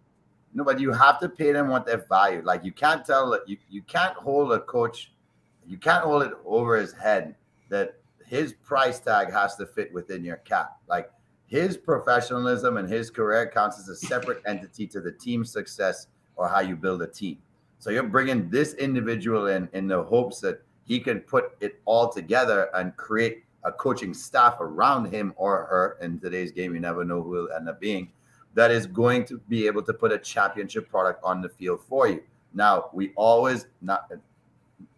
No, but you have to pay them what they're valued. Like, you can't tell that you can't hold a coach. You can't hold it over his head that his price tag has to fit within your cap. Like, his professionalism and his career counts as a separate entity to the team's success or how you build a team. So you're bringing this individual in the hopes that he can put it all together and create a coaching staff around him or her. In today's game, you never know who will end up being. That is going to be able to put a championship product on the field for you. Now, we always not,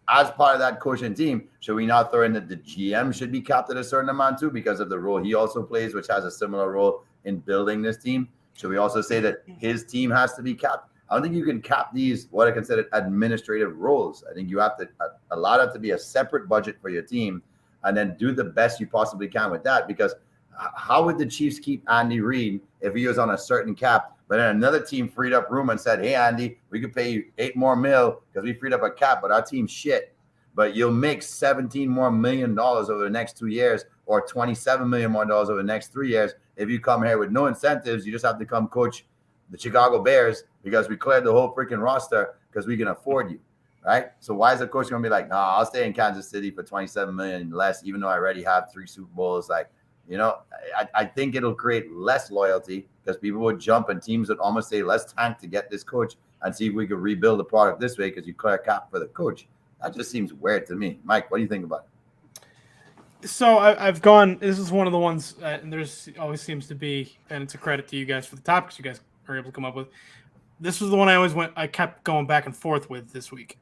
as part of that coaching team, should we not throw in that the GM should be capped at a certain amount too, because of the role he also plays, which has a similar role in building this team? Should we also say that his team has to be capped? I don't think you can cap these what I consider administrative roles. I think you have to allow that to be a separate budget for your team, and then do the best you possibly can with that. Because how would the Chiefs keep Andy Reid if he was on a certain cap, but then another team freed up room and said, "Hey, Andy, we could pay you $8 more because we freed up a cap, but our team's shit. But you'll make $17 million more over the next 2 years, or $27 million more over the next 3 years if you come here with no incentives. You just have to come coach the Chicago Bears because we cleared the whole freaking roster because we can afford you." Right? So why is the coach going to be like, "No, I'll stay in Kansas City for $27 million less, even though I already have 3 Super Bowls"? Like, I think it'll create less loyalty because people would jump and teams would almost say, "Let's tank to get this coach and see if we could rebuild the product this way because you clear cap for the coach." That just seems weird to me. Mike, what do you think about it? So I've gone. This is one of the ones, and there's always seems to be, and it's a credit to you guys for the topics you guys are able to come up with. This was the one I kept going back and forth with this week.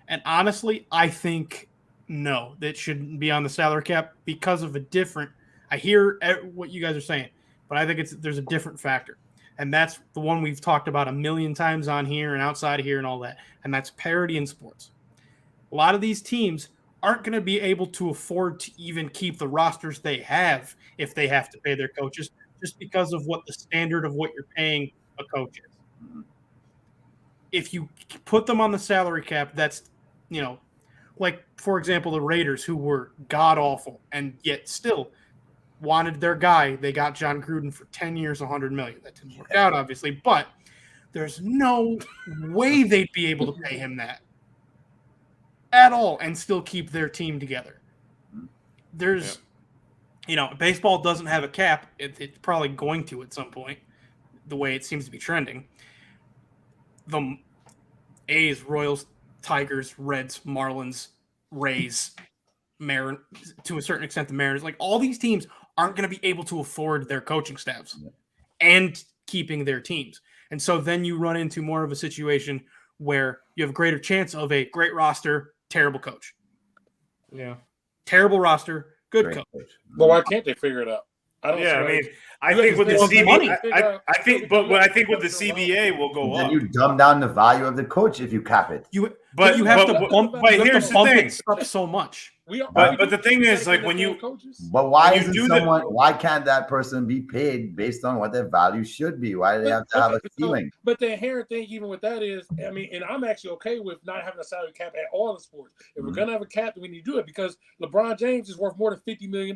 And honestly, I think no, that shouldn't be on the salary cap because of a different. I hear what you guys are saying, but I think there's a different factor, and that's the one we've talked about a million times on here and outside of here and all that, and that's parity in sports. A lot of these teams aren't going to be able to afford to even keep the rosters they have if they have to pay their coaches, just because of what the standard of what you're paying a coach is. If you put them on the salary cap, that's, like, for example, the Raiders, who were god-awful and yet still wanted their guy. They got John Gruden for 10 years, $100 million. That didn't work out, obviously, but there's no way they'd be able to pay him that at all and still keep their team together. There's, baseball doesn't have a cap. It's probably going to at some point, the way it seems to be trending. The A's, Royals, Tigers, Reds, Marlins, Rays, to a certain extent, the Mariners, like all these teams aren't going to be able to afford their coaching staffs and keeping their teams. And so then you run into more of a situation where you have a greater chance of a great roster, terrible coach. Yeah. Terrible roster, good coach. But why can't they figure it out? I think with the CBA, I think with the CBA will go up. Then you dumb down the value of the coach if you cap it. But you have to bump it up so much. But the thing is, like, when you but why why can't that person be paid based on what their value should be? Why do they have to have a ceiling? But the inherent thing, even with that, is, and I'm actually okay with not having a salary cap at all in sports. If we're gonna have a cap, then we need to do it because LeBron James is worth more than $50 million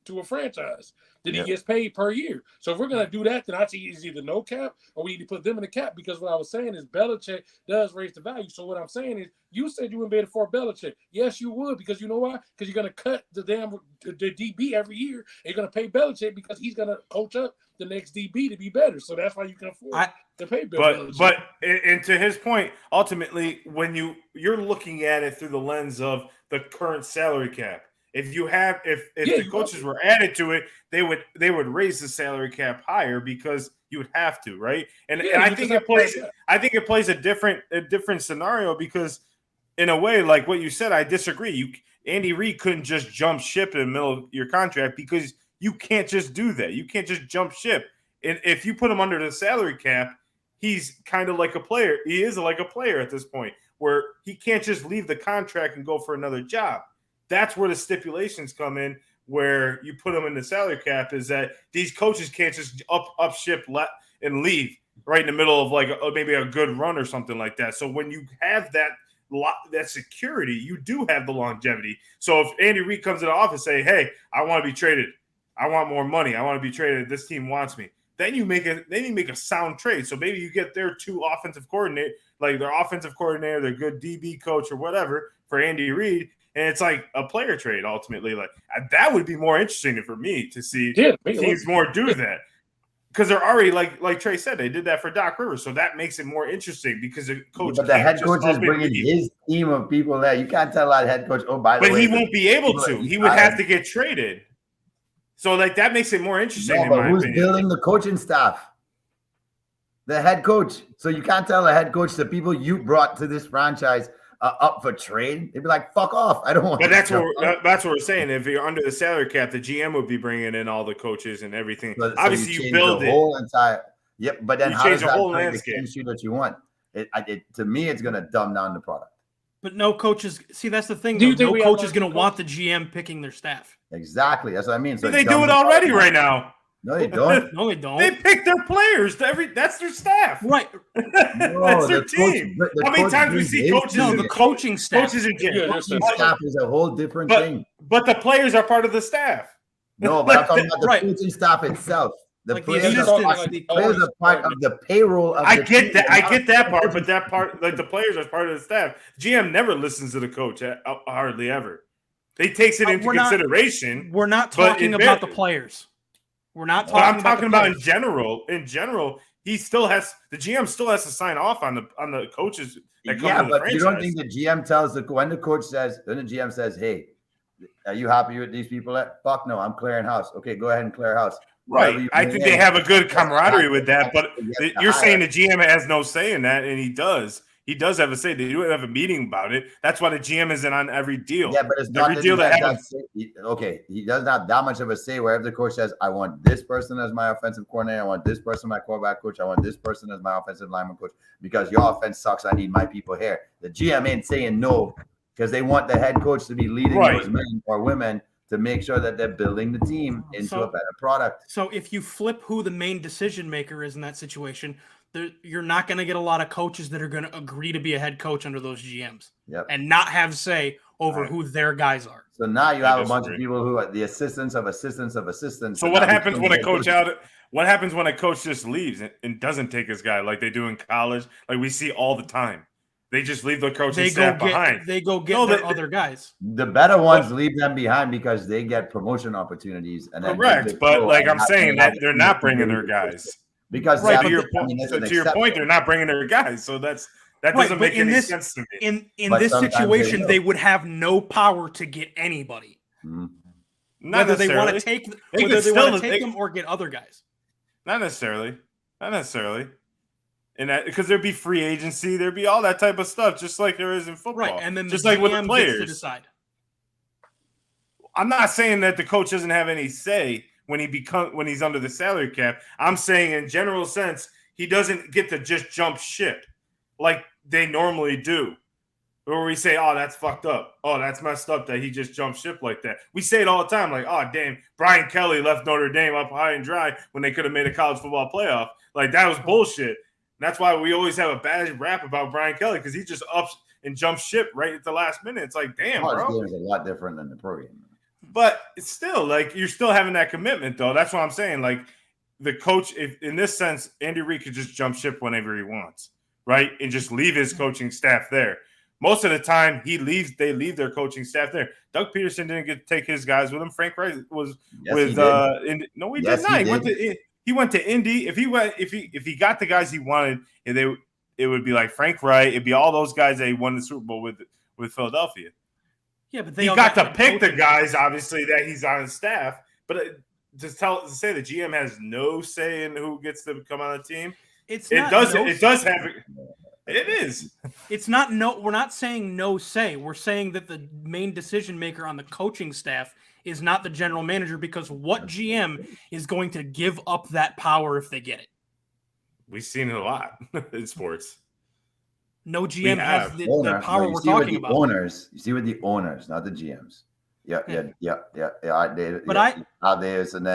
to a franchise that he gets paid per year. So if we're going to do that, then I see it's either no cap or we need to put them in the cap, because what I was saying is Belichick does raise the value. So what I'm saying is, you said you wouldn't be able to afford Belichick. Yes, you would, because you know why? Because you're going to cut the DB every year, and you're going to pay Belichick because he's going to coach up the next DB to be better. So that's why you can afford to pay Belichick. But to his point, ultimately, when you're looking at it through the lens of the current salary cap, if the coaches were added to it, they would raise the salary cap higher because you would have to, right? And I think it plays a different scenario, because in a way, like what you said, I disagree. Andy Reid couldn't just jump ship in the middle of your contract, because you can't just do that. You can't just jump ship. And if you put him under the salary cap, he's kind of like a player. He is like a player at this point, where he can't just leave the contract and go for another job. That's where the stipulations come in, where you put them in the salary cap, is that these coaches can't just up ship and leave right in the middle of like maybe a good run or something like that. So when you have that security, you do have the longevity. So if Andy Reid comes to the office and say, "Hey, I want to be traded. I want more money. I want to be traded. This team wants me." Then you make a sound trade. So maybe you get their two offensive coordinator, like their offensive coordinator, their good DB coach or whatever for Andy Reid. And it's like a player trade ultimately. Like that would be more interesting for me to see teams more do that, because they're already like Trey said, they did that for Doc Rivers, so that makes it more interesting because the coach. But the head coach is bringing his team of people there. You can't tell that head coach, "Oh, by the way," but he won't be able to. He would have to get traded. So like that makes it more interesting. No, but who's building the coaching staff? The head coach. So you can't tell the head coach the people you brought to this franchise up for trade. They'd be like, "Fuck off! I don't want." But that's what we're saying. If you're under the salary cap, the GM would be bringing in all the coaches and everything. So obviously, you build the whole entire. Yep, but then You how change does the that whole create the landscape. chemistry that you want? To me, it's going to dumb down the product. But no coaches. See, that's the thing. Do you Though. think No we have coach a is going new to want the GM picking their staff. Exactly. That's what I mean. So They do it already right now. No, they don't. No, they They don't. pick their players. That's their staff. Right. That's their team. How many times we see coaches? No, in the coaching staff. Coaches in Yeah, jail. that's Coaching the staff is a whole different thing. But the players are part of the staff. No, but I'm talking about the Right. coaching staff itself. The Like the players, assistants, the players are part of the payroll. Of I the get team. that. I get that part, but that part, like the players, are part of the staff. GM never listens to the coach, hardly ever. They takes it into consideration. We're not but talking about the players. We're not But I'm talking talking about in general. In general, the GM still has to sign off on the coaches that come Yeah, to the but franchise. you don't think the GM tells when the GM says, "Hey, are you happy with these people?" Fuck no, I'm clearing house. Okay, go ahead and clear house. Right. I think they have a good camaraderie with that, but you're saying the GM has no say in that, and he does. He does have a say. They do have a meeting about it. That's why the GM isn't on every deal. Yeah, but it's every not deal that has. Okay, he doesn't have that much of a say. Wherever the coach says, "I want this person as my offensive coordinator. I want this person my quarterback coach. I want this person as my offensive lineman coach because your offense sucks. I need my people here." The GM ain't saying no because they want the head coach to be leading those men or women to make sure that they're building the team into a better product. So if you flip who the main decision maker is in that situation, you're not going to get a lot of coaches that are going to agree to be a head coach under those GMs and not have say over who their guys are. So now you have a bunch of people who are the assistants of assistants of assistants. So what happens when a coach what happens when a coach just leaves and doesn't take his guy like they do in college? Like we see all the time. They just leave the coaching staff behind. They go get their other guys. The better ones leave them behind because they get promotion opportunities. And correct, but like I'm saying that they're not bringing their guys. Because to your point, they're not bringing their guys. So that doesn't make any sense to me. In this situation, they would have no power to get anybody. Mm-hmm. Whether they want to take them or get other guys. Not necessarily. And that because there'd be free agency, there'd be all that type of stuff, just like there is in football. Right, and then just like with the players to decide. I'm not saying that the coach doesn't have any say when he's under the salary cap. I'm saying in general sense, he doesn't get to just jump ship like they normally do. Where we say, "Oh, that's fucked up. Oh, that's messed up that he just jumped ship like that." We say it all the time, like, "Oh, damn, Brian Kelly left Notre Dame up high and dry when they could have made a college football playoff." Like that was bullshit. And that's why we always have a bad rap about Brian Kelly because he just ups and jumps ship right at the last minute. It's like, damn, bro. College game is a lot different than the pro game. But it's still like you're still having that commitment, though. That's what I'm saying. Like the coach, if in this sense, Andy Reid could just jump ship whenever he wants, right, and just leave his coaching staff there. Most of the time, they leave their coaching staff there. Doug Peterson didn't get to take his guys with him. Frank Reich was with no, he did not. He went to Indy. If he got the guys he wanted, it would be like Frank Reich. It'd be all those guys that he won the Super Bowl with Philadelphia. Yeah, but he got to pick the guys, obviously, that he's on his staff. But to say the GM has no say in who gets to come on the team, it does have. It is. It's not we're not saying no say. We're saying that the main decision maker on the coaching staff is not the general manager because what GM is going to give up that power if they get it? We've seen it a lot in sports. No GM has the power we're talking about. You see with the owners, not the GMs. Yeah. Davis, and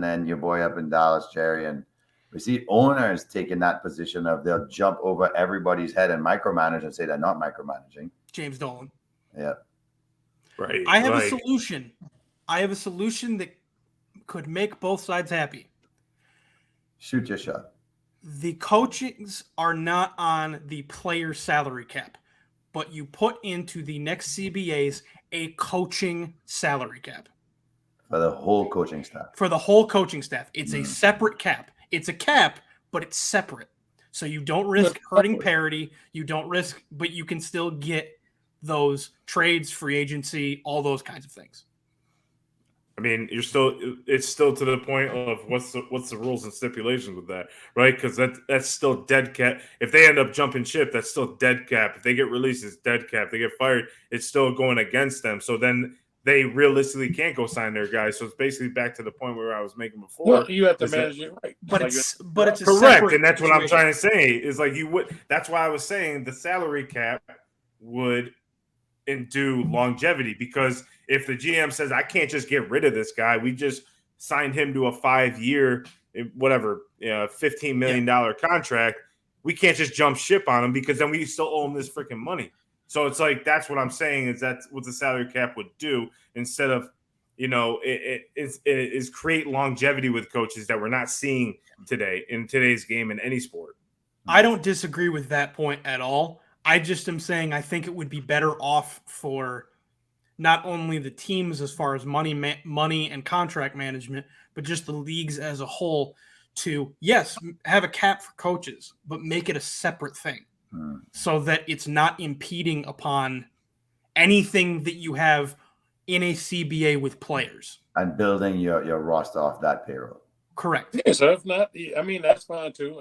then your boy up in Dallas, Jerry, and we see owners taking that position of they'll jump over everybody's head and micromanage and say they're not micromanaging. James Dolan. Yeah. Right. I have a solution. I have a solution that could make both sides happy. Shoot your shot. The coachings are not on the player salary cap, but you put into the next CBAs a coaching salary cap. For the whole coaching staff. For the whole coaching staff. It's a separate cap. It's a cap, but it's separate. So you don't risk hurting parity. You don't risk, but you can still get those trades, free agency, all those kinds of things. I mean, it's still to the point of what's the rules and stipulations with that, right? Because that's still dead cap. If they end up jumping ship, that's still dead cap. If they get released, it's dead cap. If they get fired, it's still going against them. So then they realistically can't go sign their guys. So it's basically back to the point where I was making before. Well, you have to manage it right. But it's a correct, and that's situation. what I'm trying to say. Is like you would. That's why I was saying the salary cap would do longevity, because if the GM says I can't just get rid of this guy, we just signed him to a 5-year, whatever, $15 million contract. We can't just jump ship on him because then we still owe him this freaking money. So it's like that's what I'm saying is that's what the salary cap would do instead of, it is create longevity with coaches that we're not seeing today in today's game in any sport. I don't disagree with that point at all. I just am saying I think it would be better off for not only the teams as far as money and contract management, but just the leagues as a whole to, yes, have a cap for coaches, but make it a separate thing so that it's not impeding upon anything that you have in a CBA with players. And building your roster off that payroll. Correct. Yeah, so if not, I mean, that's fine too.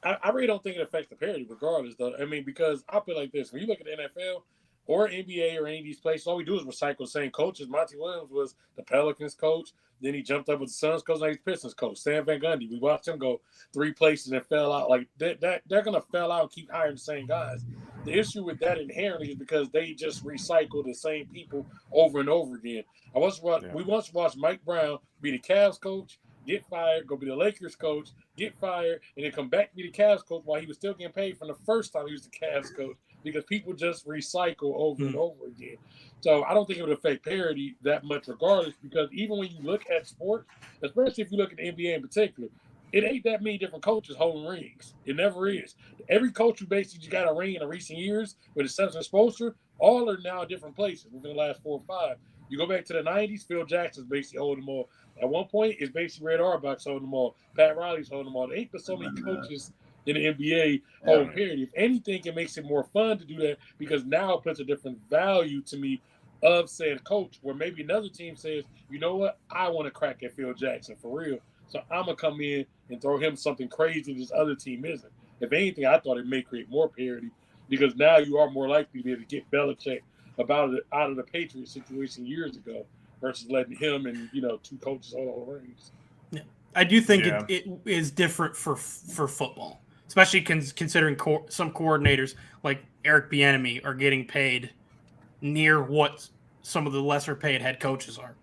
I really don't think it affects the parity regardless, though. I mean, because I'll put it like this. When you look at the NFL or NBA or any of these places, all we do is recycle the same coaches. Monty Williams was the Pelicans coach. Then he jumped up with the Suns coach. Now he's Pistons coach. Sam Van Gundy. We watched him go 3 places and fell out. Like, they're going to fail out and keep hiring the same guys. The issue with that inherently is because they just recycle the same people over and over again. We once watched Mike Brown be the Cavs coach, get fired, go be the Lakers coach, get fired, and then come back to be the Cavs coach while he was still getting paid from the first time he was the Cavs coach, because people just recycle over and over again. So I don't think it would affect parity that much regardless, because even when you look at sports, especially if you look at the NBA in particular, it ain't that many different coaches holding rings. It never is. Every coach who basically got a ring in the recent years with a Simpson Spoelstra, all are now in different places within the last 4 or 5. You go back to the 90s, Phil Jackson's basically holding them all. At one point, it's basically Red Auerbach's holding them all. Pat Riley's holding them all. There ain't but so many coaches in the NBA holding parity. If anything, it makes it more fun to do that, because now it puts a different value to me of said coach, where maybe another team says, you know what, I want to crack at Phil Jackson for real. So I'm going to come in and throw him something crazy this other team isn't. If anything, I thought it may create more parity, because now you are more likely to be able to get Belichick out of the Patriots situation years ago versus letting him and 2 coaches hold all the rings. Yeah. I do think it is different for football, especially considering some coordinators like Eric Bieniemy are getting paid near what some of the lesser paid head coaches are.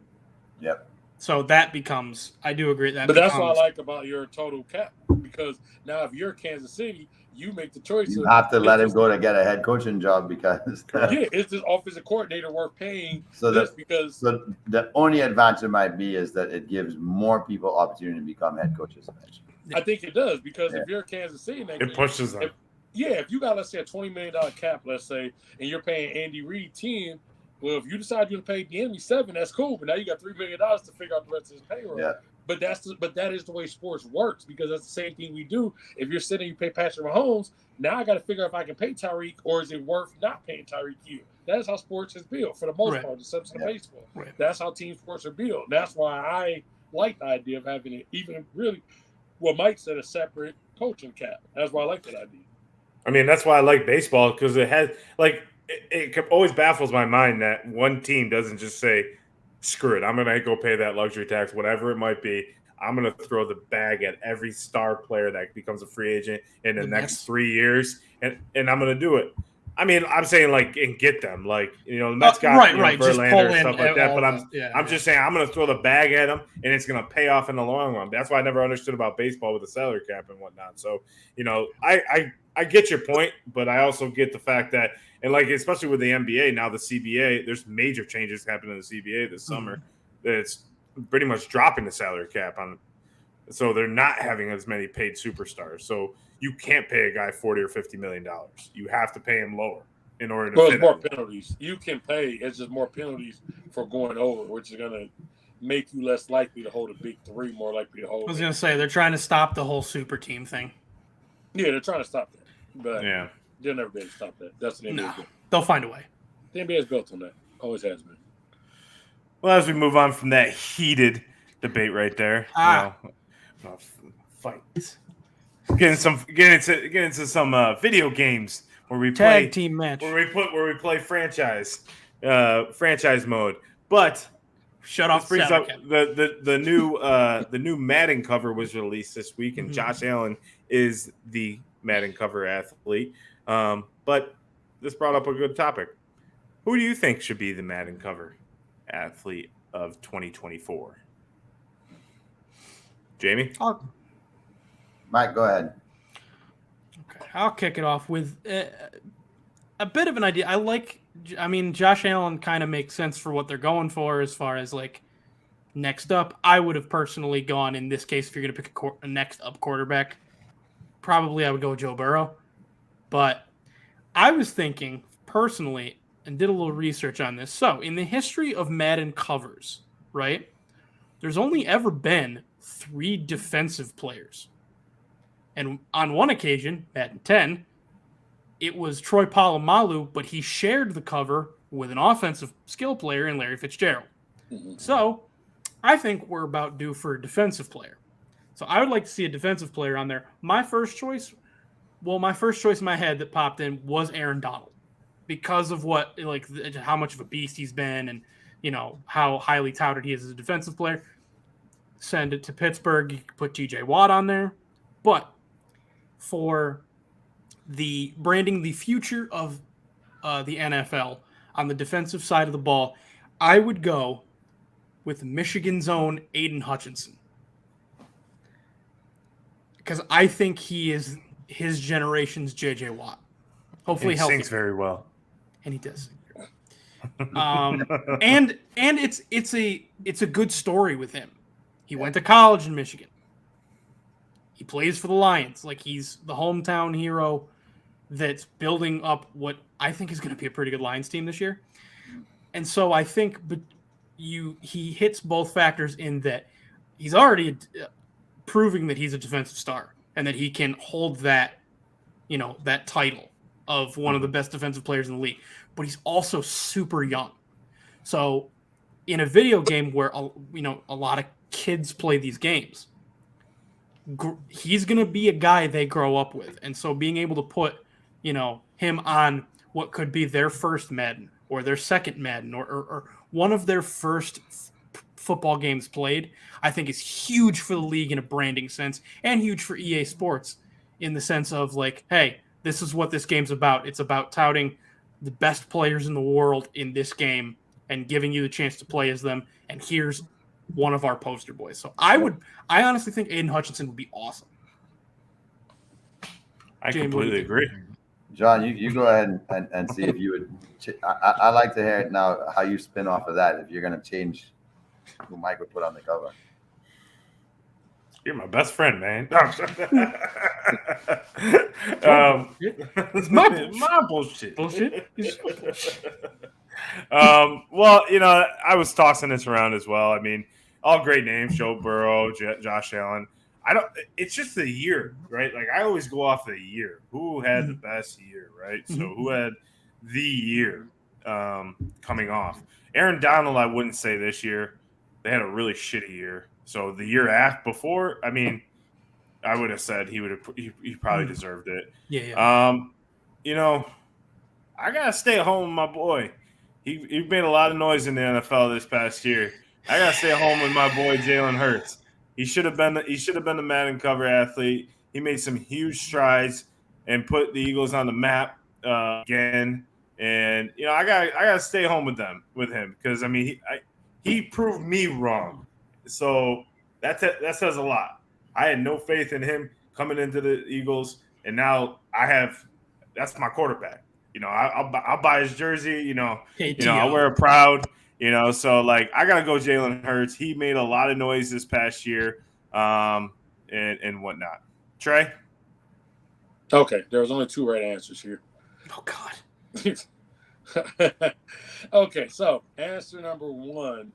Yep. So that becomes, I do agree but that's what I like about your total cap, because now if you're Kansas City, you make the choice. You have to let him go to get a head coaching job, because it's this offensive coordinator worth paying. So the only advantage it might be is that it gives more people opportunity to become head coaches eventually. I think it does, because if you're Kansas City, it pushes them. If you got, let's say, a $20 million cap, let's say, and you're paying Andy Reid 10, well, if you decide you're going to pay Bieniemy 7, that's cool. But now you got $3 million to figure out the rest of his payroll. Yeah. But that is the way sports works, because that's the same thing we do. If you're sitting, you pay Patrick Mahomes. Now I got to figure out if I can pay Tyreek, or is it worth not paying Tyreek Hill? That's how sports is built for the most part, except in baseball. Right. That's how team sports are built. That's why I like the idea of having it, even really, what Mike said, a separate coaching cap. That's why I like that idea. I mean, that's why I like baseball, because it has it always baffles my mind that one team doesn't just say, screw it, I'm going to go pay that luxury tax, whatever it might be. I'm going to throw the bag at every star player that becomes a free agent in the next 3 years, and I'm going to do it. I mean, I'm saying and get them, the Mets got Verlander and stuff like that. But I'm just saying I'm going to throw the bag at them, and it's going to pay off in the long run. That's why I never understood about baseball with the salary cap and whatnot. So I get your point, but I also get the fact that, and especially with the NBA now, the CBA, there's major changes happening in the CBA this summer. It's pretty much dropping the salary cap on, so they're not having as many paid superstars. So you can't pay a guy $40 or $50 million. You have to pay him lower in order to. Well, it's more penalties. You can pay. It's just more penalties for going over, which is going to make you less likely to hold a big 3, more likely to hold. I was going to say they're trying to stop the whole super team thing. Yeah, they're trying to stop that, but they'll never be able to stop that. That's the NBA. They'll find a way. The NBA is built on that. Always has been. Well, as we move on from that heated debate right there, fights. Get into some video games where we play tag team match, where we play franchise mode. But Shut this off brings sound, up Kevin. the new Madden cover was released this week, and Mhm. Josh Allen is the Madden cover athlete. But this brought up a good topic. Who do you think should be the Madden cover athlete of 2024? Jamie? Mike, go ahead. Okay, I'll kick it off with a bit of an idea. I mean, Josh Allen kind of makes sense for what they're going for as far as like next up. I would have personally gone in this case if you're going to pick a next up quarterback. Probably I would go Joe Burrow. But I was thinking personally and did a little research on this. So, in the history of Madden covers, right, there's only ever been 3 defensive players. And on one occasion, Madden 10, it was Troy Polamalu, but he shared the cover with an offensive skill player in Larry Fitzgerald. So, I think we're about due for a defensive player. So, I would like to see a defensive player on there. My first choice in my head that popped in was Aaron Donald because of how much of a beast he's been and, how highly touted he is as a defensive player. Send it to Pittsburgh. You could put TJ Watt on there. But for the branding the future of the NFL on the defensive side of the ball, I would go with Michigan's own Aiden Hutchinson. Because I think he is his generation's JJ Watt. Hopefully He healthy. sings very well. And he does. And it's a good story with him. He went to college in Michigan. He plays for the Lions. Like, he's the hometown hero that's building up what I think is going to be a pretty good Lions team this year. And so I think he hits both factors in that he's already proving that he's a defensive star and that he can hold that, that title of one of the best defensive players in the league. But he's also super young. So in a video game where, a lot of kids play these games, he's going to be a guy they grow up with. And so being able to put, him on what could be their first Madden or their second Madden or one of their first football games played, I think is huge for the league in a branding sense and huge for EA Sports in the sense of like, hey, this is what this game's about. It's about touting the best players in the world in this game and giving you the chance to play as them. And here's one of our poster boys. So I honestly think Aiden Hutchinson would be awesome. I completely agree. John, you go ahead and see if you would. I like to hear it now how you spin off of that. If you're going to change who Mike would put on the cover. You're my best friend, man. It's my bullshit. Bullshit. Well, I was tossing this around as well. I mean, all great names: Joe Burrow, Josh Allen. It's just the year, right? Like, I always go off the year. Who had the best year, right? So who had the year coming off? Aaron Donald, I wouldn't say this year. They had a really shitty year. So the year after before, I mean, I would have said he probably deserved it. Yeah. I gotta stay at home with my boy. He made a lot of noise in the NFL this past year. I gotta stay at home with my boy Jalen Hurts. He should have been the Madden cover athlete. He made some huge strides and put the Eagles on the map again. And I gotta stay home with him because I mean he proved me wrong. So that says a lot. I had no faith in him coming into the Eagles, and now that's my quarterback. I'll buy his jersey. I'll wear it proud. So like I gotta go Jalen Hurts. He made a lot of noise this past year, and whatnot. Trey. Okay, there was only 2 right answers here. Oh God. Okay, so answer number 1.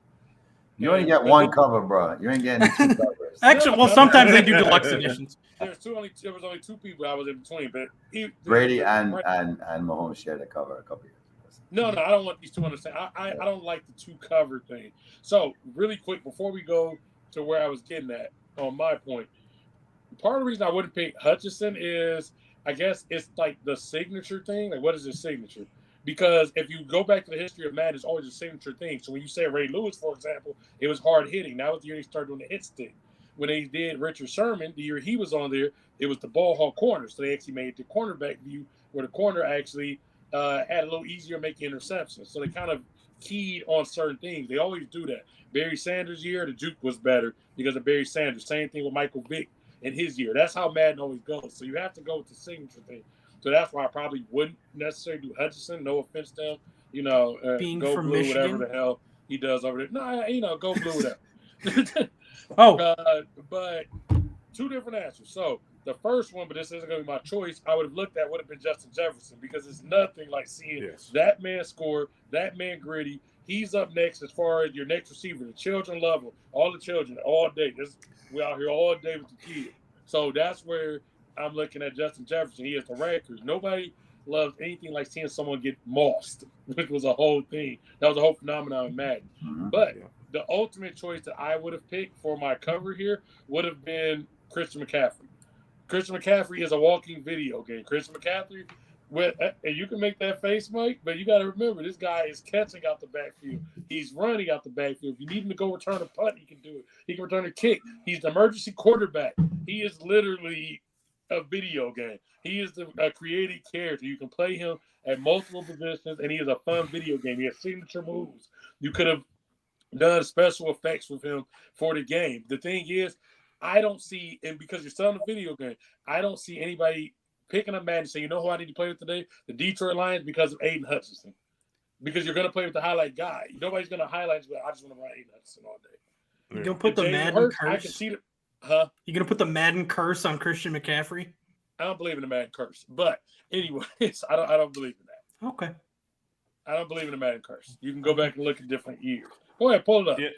You only get one cover, bro. You ain't getting 2 covers. Actually, well, sometimes they do deluxe editions. There was only 2 people I was in between, but Brady and Mahomes shared a cover a couple years ago. No, I don't want these 2 to understand. I don't like the 2 cover thing. So really quick before we go to where I was getting at on my point, part of the reason I wouldn't pick Hutchinson is I guess it's like the signature thing. Like, what is his signature? Because if you go back to the history of Madden, it's always a signature thing. So when you say Ray Lewis, for example, it was hard hitting. That was the year he started doing the hit stick. When they did Richard Sherman, the year he was on there, it was the ball hawk corner. So they actually made the cornerback view where the corner actually had a little easier making interceptions. So they kind of keyed on certain things. They always do that. Barry Sanders' year, the juke was better because of Barry Sanders. Same thing with Michael Vick in his year. That's how Madden always goes. So you have to go with the signature thing. So that's why I probably wouldn't necessarily do Hutchinson. No offense to him. You know, Being go from blue, Michigan? whatever the hell he does over there. No, you know, go blue, whatever. Oh, but two different answers. So the first one, but this isn't going to be my choice, I would have looked at would have been Justin Jefferson because it's nothing like seeing that man score, that man gritty. He's up next as far as your next receiver. The children love him. All the children, all day. We out here all day with the kids. So that's where I'm looking at Justin Jefferson. He has the records. Nobody loves anything like seeing someone get mossed, which was a whole thing. That was a whole phenomenon in Madden. But the ultimate choice that I would have picked for my cover here would have been Christian McCaffrey. Christian McCaffrey is a walking video game. Christian McCaffrey, and you can make that face, Mike, but you got to remember this guy is catching out the backfield. He's running out the backfield. If you need him to go return a punt, he can do it. He can return a kick. He's the emergency quarterback. He is literally a video game. He is a created character. You can play him at multiple positions, and he is a fun video game. He has signature moves. You could have done special effects with him for the game. The thing is, I don't see, and because you're selling a video game, I don't see anybody picking up Madden and saying, you know who I need to play with today? The Detroit Lions, because of Aiden Hutchinson. Because you're going to play with the highlight guy. Nobody's going to highlight you. I just want to run Aiden Hutchinson all day. You're going to put the Madden Hurts, curse? I can see You're going to put the Madden curse on Christian McCaffrey? I don't believe in the Madden curse. But anyways, I don't believe in that. Okay. I don't believe in the Madden curse. You can go back and look at different years. Go ahead, pull it up. Yeah.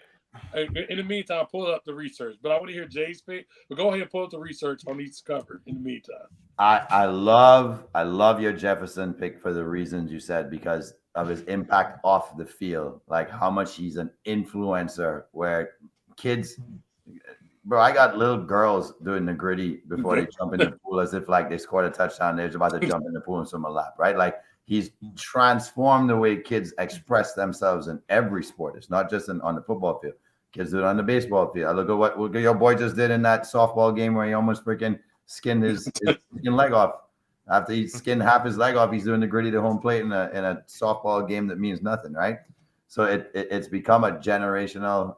In the meantime, pull up the research. But I want to hear Jay's pick. But go ahead and pull up the research on each cover in the meantime. I love your Jefferson pick for the reasons you said, because of his impact off the field, like how much he's an influencer where kids, bro, I got little girls doing the gritty before they jump in the pool as if like they scored a touchdown. They're about to jump in the pool and swim a lap, right? Like he's transformed the way kids express themselves in every sport. It's not just on the football field. Kids do it on the baseball field. I look at what your boy just did in that softball game where he almost freaking skinned his leg off. After he skinned half his leg off, he's doing the gritty to home plate in a softball game that means nothing, right? So it's become a generational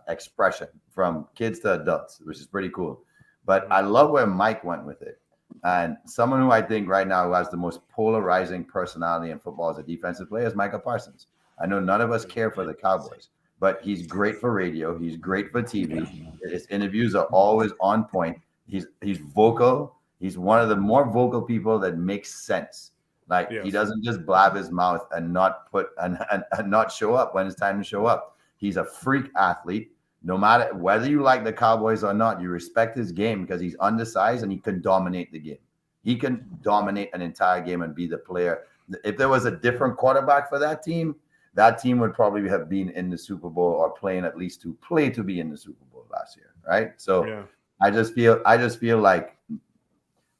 expression from kids to adults, which is pretty cool. But I love where Mike went with it. And someone who I think right now who has the most polarizing personality in football as a defensive player is Micah Parsons. I know none of us care for the Cowboys, but he's great for radio. He's great for TV. His interviews are always on point. He's vocal. He's one of the more vocal people that makes sense. Like he doesn't just blab his mouth and not not show up when it's time to show up. He's a freak athlete. No matter whether you like the Cowboys or not, you respect his game because he's undersized and he can dominate the game. He can dominate an entire game and be the player. If there was a different quarterback for that team would probably have been in the Super Bowl or playing at least to play to be in the Super Bowl last year, right? So I just feel like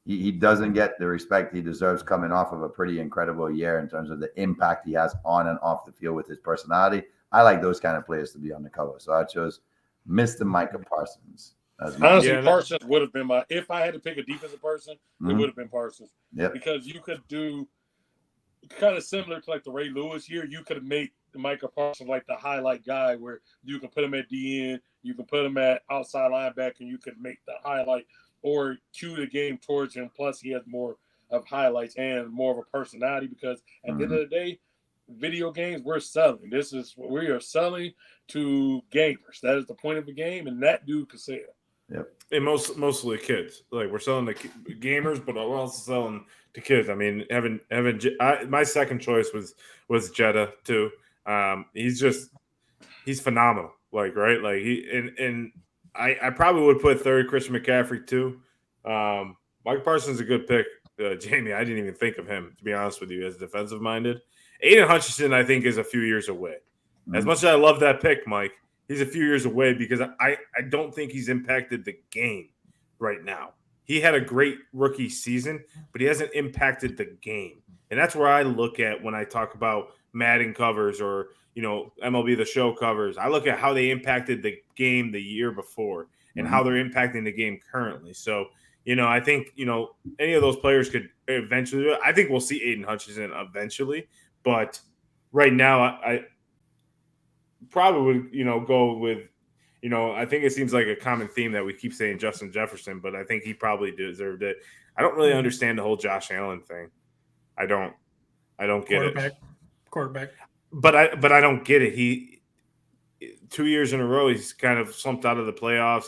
he doesn't get the respect he deserves coming off of a pretty incredible year in terms of the impact he has on and off the field with his personality. I like those kind of players to be on the cover. So I chose Mr. Micah Parsons. Honestly, Parsons would have been if I had to pick a defensive person, it would have been Parsons. Yep. Because you could do kind of similar to like the Ray Lewis year. You could have made Micah Parsons like the highlight guy where you can put him at DN, you can put him at outside linebacker, and you could make the highlight or cue the game towards him. Plus, he has more of highlights and more of a personality because at the end of the day, video games, we're selling. We are selling to gamers. That is the point of the game, and that dude can sell. Yep. And mostly kids. Like we're selling to gamers, but we're also selling to kids. I mean, my second choice was Jetta too. He's phenomenal. Like right, like I probably would put third Christian McCaffrey too. Mike Parsons is a good pick. Jamie, I didn't even think of him, to be honest with you, as defensive minded. Aiden Hutchinson, I think, is a few years away. As much as I love that pick, Mike, he's a few years away because I don't think he's impacted the game right now. he had a great rookie season, but he hasn't impacted the game. And that's where I look at when I talk about Madden covers or, MLB The Show covers. I look at how they impacted the game the year before and how they're impacting the game currently. So, I think, any of those players could eventually do it. I think we'll see Aiden Hutchinson eventually. But right now, I probably would, go with, I think it seems like a common theme that we keep saying Justin Jefferson, but I think he probably deserved it. I don't really understand the whole Josh Allen thing. I don't get it. Quarterback. But I don't get it. He 2 years in a row, he's kind of slumped out of the playoffs.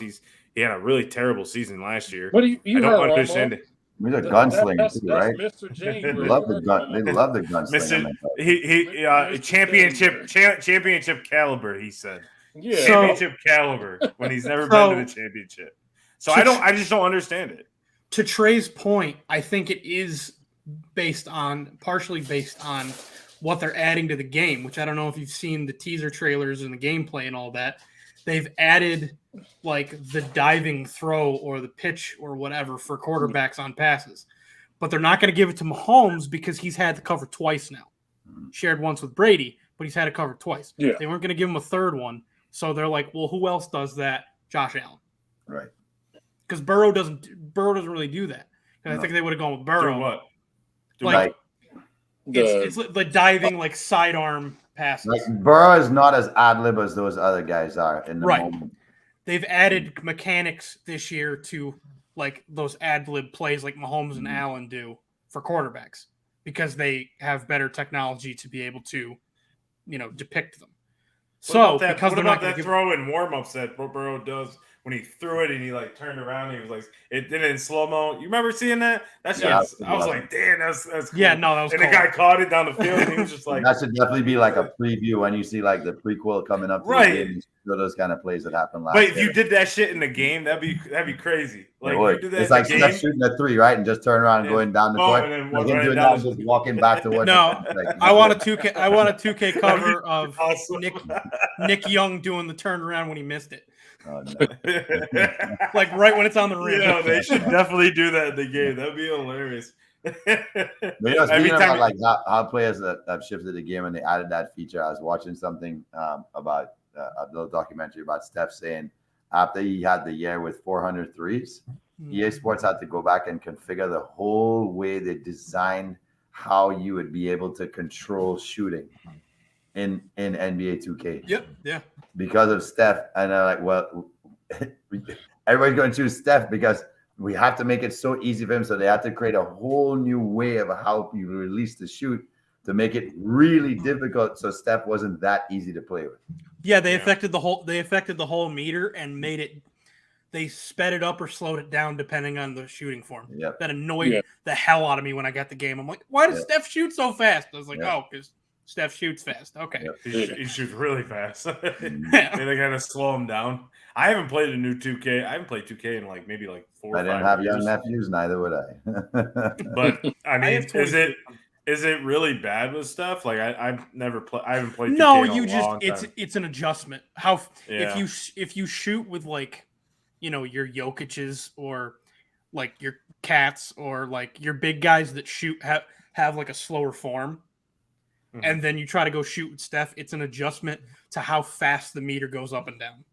He had a really terrible season last year. But you I don't understand it. He's a gunslinger too, right? That's Mr. January. They love the gunslinger. He championship caliber. He said, Yeah, championship caliber when he's never been to the championship. So I just don't understand it. To Trey's point, I think it is partially based on what they're adding to the game, which I don't know if you've seen the teaser trailers and the gameplay and all that. They've added like the diving throw or the pitch or whatever for quarterbacks on passes. But they're not going to give it to Mahomes because he's had to cover twice now. Shared once with Brady, but he's had to cover twice. Yeah. They weren't going to give him a third one. So they're like, well, who else does that? Josh Allen. Right. Because Burrow doesn't really do that. I think they would have gone with Burrow. Do what? Like it's the diving like sidearm passes. Like Burrow is not as ad lib as those other guys are in the moment. They've added mechanics this year to like those ad lib plays like Mahomes and Allen do for quarterbacks because they have better technology to be able to, depict them. What about that throw in warm-ups that Burrow does when he threw it and he like turned around and he was like, it did it in slow-mo. You remember seeing that? I was like, damn, that's cool. Yeah, no, that was and the guy caught it down the field and he was just like, that should definitely be like a preview when you see like the prequel coming up to the game. Those kind of plays that happened last year. But if you did that shit in the game, that'd be crazy. Like you did that it's like Steph shooting a three, right? And just turn around and going down the court. And then doing that, just walking back to what. No, I want a 2K cover of Nick Young doing the turnaround when he missed it. Oh, no. Like right when it's on the rim. Yeah, they should definitely do that in the game. That'd be hilarious. But speaking about like how players that have shifted the game and they added that feature, I was watching something about a little documentary about Steph saying after he had the year with 400 threes, EA Sports had to go back and configure the whole way they designed how you would be able to control shooting in NBA 2K. Yep. Yeah. Because of Steph. And they're like, well, everybody's going to choose Steph because we have to make it so easy for him. So they had to create a whole new way of how you release the shoot to make it really difficult. So Steph wasn't that easy to play with. Yeah, they affected the whole meter and made it. They sped it up or slowed it down depending on the shooting form. Yep. That annoyed the hell out of me when I got the game. I'm like, why does Steph shoot so fast? I was like, oh, because Steph shoots fast. Okay. Yep. He shoots really fast. They kind of slow him down. I haven't played a new 2K. I haven't played 2K in like maybe like 4 or 5 years. I didn't have young nephews, neither would I. But I mean, is it really bad with stuff? Like I've never played. I haven't played. 2K no, in you a just long time. It's an adjustment. If you shoot with like, your Jokic's or like your Cats or like your big guys that shoot have like a slower form, and then you try to go shoot with Steph, it's an adjustment to how fast the meter goes up and down.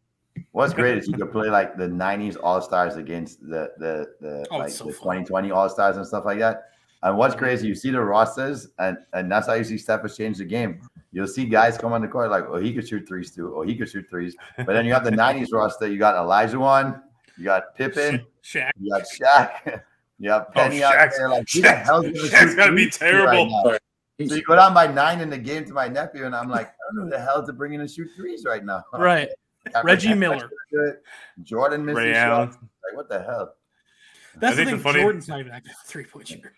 What's great is you can play like the 90s All-Stars against the 2020 All-Stars and stuff like that. And what's crazy, you see the rosters, and that's how you see Steph has changed the game. You'll see guys come on the court like, oh, he could shoot threes too. Oh, he could shoot threes. But then you have the 90s roster. You got Elijah, you got Pippen, Shaq. You got Shaq, you have Penny out there. Like, who the hell's Shaq's got to be terrible. Right so you go down by 9 in the game to my nephew, and I'm like, I don't know who the hell to bring in and shoot threes right now. Right. Reggie Miller. Jordan missing shots. Like, what the hell? That's the thing. Jordan's not even active 3-point shooter.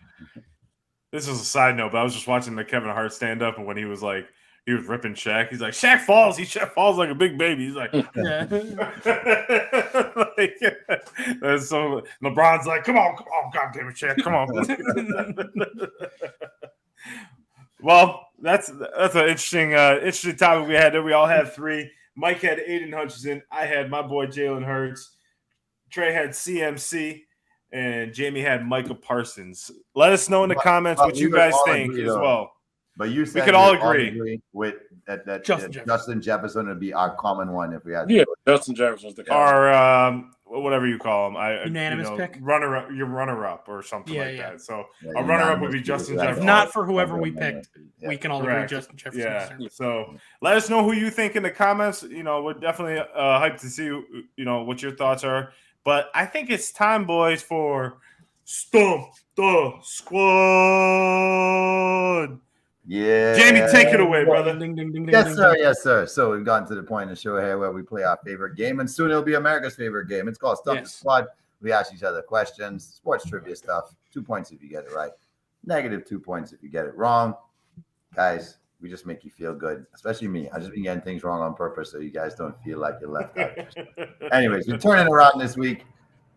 This is a side note, but I was just watching the Kevin Hart stand up, and when he was ripping Shaq. He's like, Shaq falls. Shaq falls like a big baby. He's like, that's so. LeBron's like, come on, God damn it, Shaq, come on. Well, that's an interesting topic we had there. We all had 3. Mike had Aiden Hutchinson. I had my boy Jalen Hurts. Trey had CMC. and Jamie had Micah Parsons. Let us know in the comments what you guys think as well. But you said we could all agree with that Justin Jefferson would be our common one if we had. Yeah, Justin Jefferson's the our whatever you call him. Unanimous pick, your runner up or something that. So a runner up would be Justin Jefferson. Not for whoever we picked. We can all agree Justin Jefferson. Yeah. So let us know who you think in the comments. We're definitely hyped to see what your thoughts are. But I think it's time, boys, for Stump the Squad. Yeah, Jamie, take it away, brother. Ding, ding, ding, Yes, ding, sir. ding. Yes, sir. So we've gotten to the point in the show here where we play our favorite game, and soon it'll be America's favorite game. It's called Stump the Squad. We ask each other questions, sports trivia stuff. 2 points if you get it right. Negative 2 points if you get it wrong. Guys, we just make you feel good, especially me. I just been getting things wrong on purpose so you guys don't feel like you're left out. Anyways, we're turning around this week.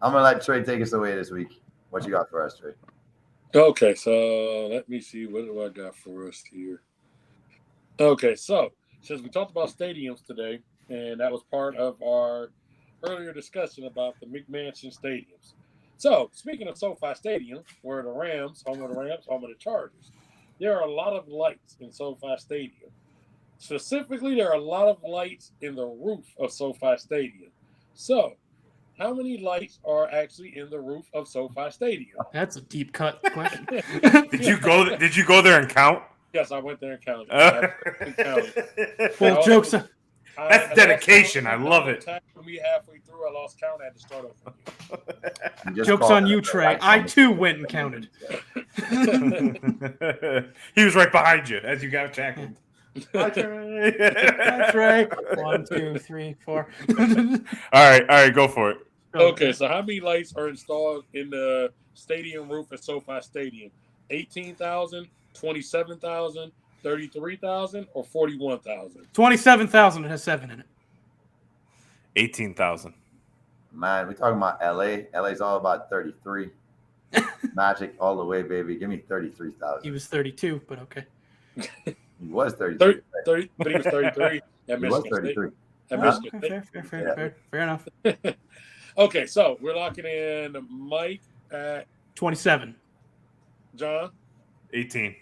I'm going to let Trey take us away this week. What you got for us, Trey? Okay, so let me see. What do I got for us here? Okay, so since we talked about stadiums today, and that was part of our earlier discussion about the McMansion stadiums. So, speaking of SoFi Stadium, where the Rams, home of the Rams, home of the Chargers, there are a lot of lights in SoFi Stadium. Specifically, there are a lot of lights in the roof of SoFi Stadium. So, how many lights are actually in the roof of SoFi Stadium? That's a deep cut question. Did you go there and count? Yes, I went there and counted. Well, jokes. That's dedication. I love it. Me halfway through, I lost count. I had to start over. Jokes on you, Trey. I too went and counted. He was right behind you as you got tackled. Hi, Trey. Hi, Trey. 1, 2, 3, 4. All right, go for it. Okay, so how many lights are installed in the stadium roof at SoFi Stadium? 18,000, 27,000, 33,000, or 41,000? 27,000 has 7 in it. 18,000. Man, we're talking about LA. LA's all about 33. Magic all the way, baby. Give me 33,000. He was 32, but okay. He was 33. 30, but he was 33. He was 33. Fair enough. Okay, so we're locking in Mike at 27. John? 18.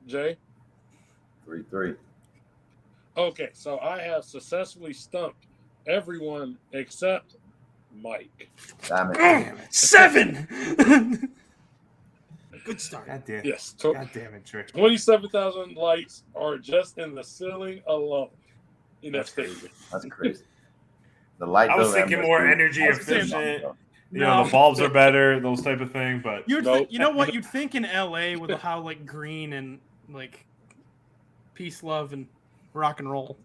Jay? 3-3. Okay, so I have successfully stumped everyone except Mike. Damn it. 7! Good start. God damn. Yes. God damn it, Trey. 27,000 lights are just in the ceiling alone in that stadium. That's crazy. The light. I was thinking more energy efficient. The bulbs are better, those type of thing. But you know what? You'd think in LA with how like green and like peace, love, and rock and roll.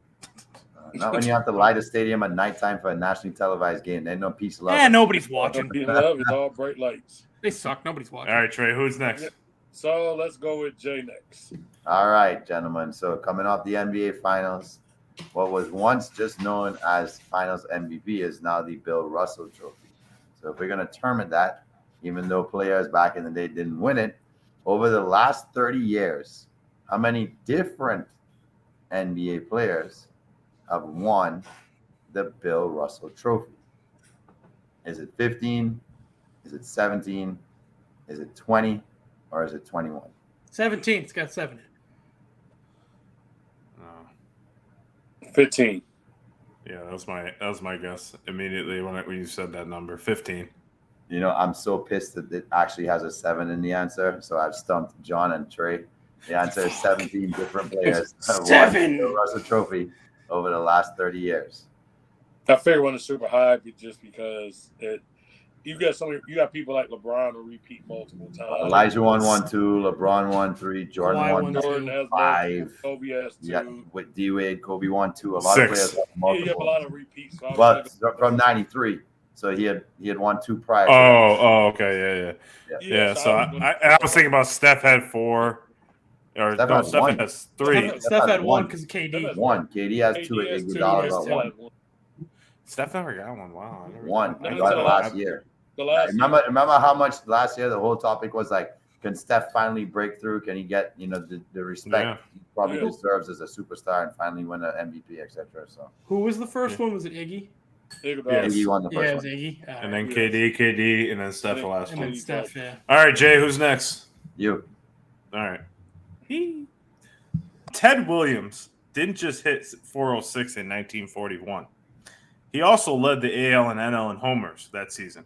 Not when you have to light a stadium at nighttime for a nationally televised game. There's no peace, love. Yeah, nobody's watching. Love is all bright lights. They suck. Nobody's watching. all right, Trey, who's next? So let's go with Jay next. All right, gentlemen. So coming off the NBA Finals, what was once just known as Finals MVP is now the Bill Russell Trophy. So if we're going to term it that, even though players back in the day didn't win it, over the last 30 years, how many different NBA players have won the Bill Russell Trophy? Is it 15? Is it 17? Is it 20? Or is it 21? 17. It's got 7 in it. 15. Yeah, that was my guess immediately when you said that number. 15. You know, I'm so pissed that it actually has a 7 in the answer. So I've stumped John and Trey. The answer is 17 different players have won the Bill Russell Trophy over the last 30 years. I figured one is super high just because you got people like LeBron who repeat multiple times. Elijah won 2, LeBron won 3, Jordan won 5. Kobe has 2. Yeah, with D-Wade, Kobe won 2. A lot of players have multiple. You have a lot of repeats. So but from 93, so he had won 2 prior. Okay, yeah. So I was thinking about Steph had 4. Or Steph has 3. Steph had 1 because KD. 1. KD has 2. Iguodala got 1. Steph never got 1. Wow. 1. I got it last year. Remember how much last year the whole topic was like, can Steph finally break through? Can he get the respect he probably deserves as a superstar and finally win an MVP, etc. So who was the first one? Was it Iggy? Yes. Iggy won the Yeah, first it was one. Iggy. All And right. then KD, and then Steph the last And one. then Steph, yeah. All right, Jay, who's next? You. All right. Ted Williams didn't just hit 406 in 1941. He also led the AL and NL in homers that season.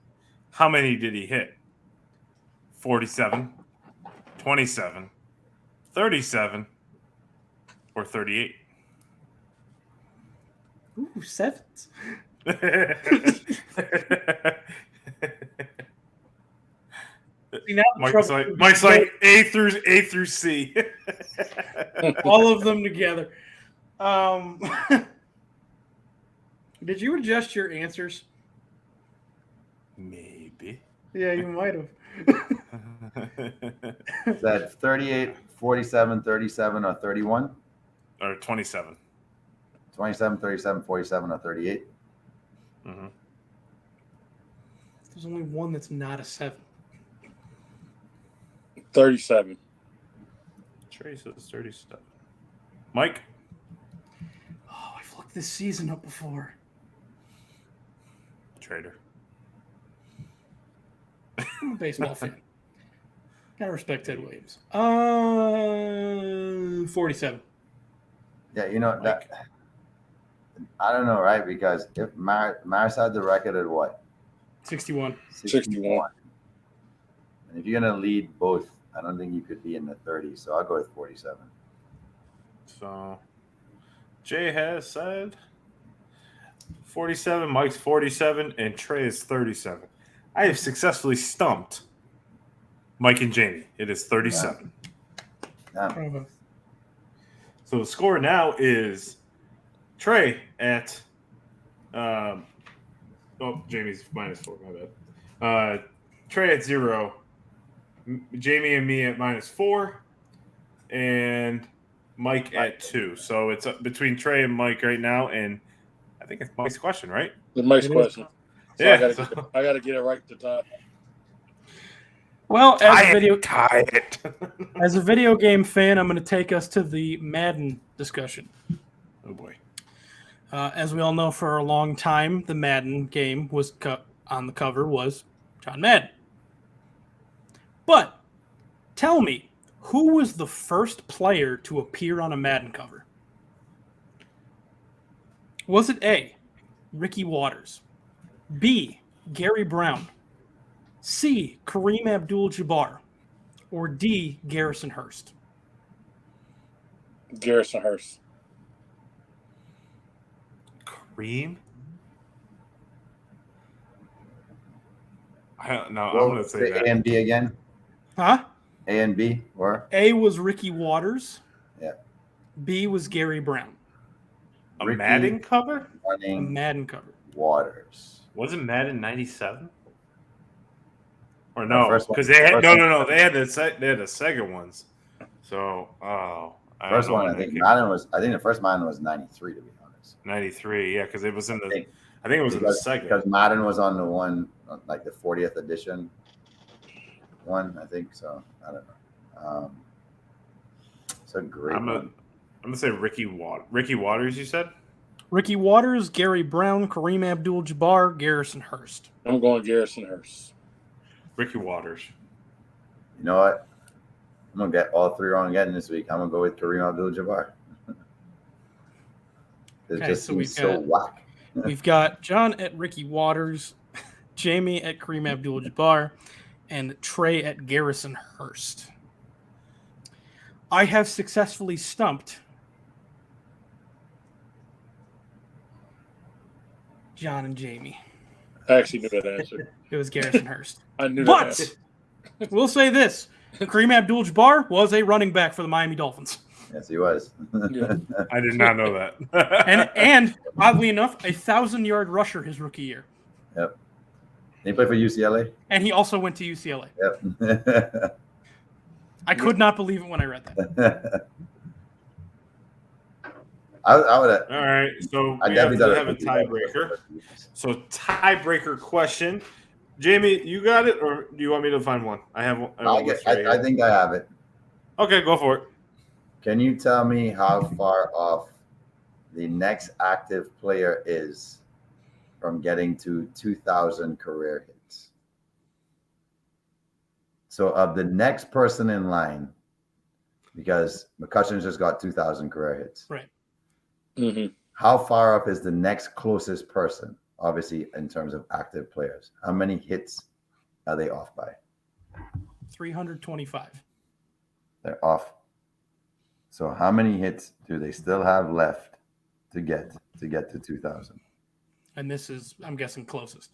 How many did he hit? 47, 27, 37, or 38? Ooh, sevens. See, now the Mike's trouble- like A through C. all of them together. Did you adjust your answers? Maybe. Yeah, you might have. Is that 38, 47, 37, or 31? Or 27. 27, 37, 47, or 38? Mm-hmm. There's only one that's not a 7. 37. Trey says 37. Mike? Oh, I've looked this season up before. Trader. I'm a baseball fan. Gotta respect Ted Williams. 47. Yeah, you know that. I don't know, right? Because if Maris had the record at what? 61. 61. And if you're gonna lead both, I don't think you could be in the 30s. So I'll go with 47. So Jay has said 47, Mike's 47, and Trey is 37. I have successfully stumped Mike and Jamie. It is 37. Yeah. So the score now is Trey at Jamie's -4, my bad. Trey at 0, Jamie and me at -4, and Mike at 2. So it's between Trey and Mike right now, and I think it's Mike's question, right? The Mike's question. So Yeah, I gotta get it right at the top. Well, tie it. as a video game fan, I'm going to take us to the Madden discussion. Oh boy. As we all know, for a long time, the Madden game was on the cover was John Madden. But tell me, who was the first player to appear on a Madden cover? Was it A, Ricky Waters, B, Gary Brown, C, Kareem Abdul-Jabbar, or D, Garrison Hurst? Garrison Hurst. Kareem? I'm going to say that. A and B again. Huh? A and B, or A was Ricky Waters. Yeah. B was Gary Brown. A Ricky Madden cover? A running Madden cover. Waters. Wasn't Madden 97? Or The no? first one- Because they had first one- no. They had the Sega ones. So First one, I think Madden was. I think the first Madden was 93, to be honest. 93. Yeah, because it was in the. think- I think it was in the Sega. Because Madden was on the one, like the 40th edition one, I think. So I don't know. It's a great I'm one. gonna say Ricky Waters. You said. Ricky Waters, Gary Brown, Kareem Abdul-Jabbar, Garrison Hurst. I'm going Garrison Hurst. Ricky Waters. You know what? I'm gonna get all three wrong again this week. I'm gonna go with Kareem Abdul-Jabbar. It Okay, just so seems so whack. We've got John at Ricky Waters, Jamie at Kareem Abdul-Jabbar, and Trey at Garrison Hurst. I have successfully stumped John and Jamie. I actually knew that answer. It was Garrison Hurst. I knew that answer. But we'll say this. Kareem Abdul-Jabbar was a running back for the Miami Dolphins. Yes, he was. Yeah. I did not know that. And oddly enough, a 1,000-yard rusher his rookie year. Yep. He played for UCLA. And he also went to UCLA. Yep. I could not believe it when I read that. I would have. All right, so I we definitely have a thought it tiebreaker. So tiebreaker question, Jamie, you got it, or do you want me to find one? I have one. I think I have it. Okay, go for it. Can you tell me how far off the next active player is from getting to 2,000 career hits. So of the next person in line, because McCutcheon's just got 2,000 career hits. Right. Mm-hmm. How far up is the next closest person? Obviously, in terms of active players, how many hits are they off by? 325. They're off. So how many hits do they still have left to get to 2,000? And this is, I'm guessing, closest.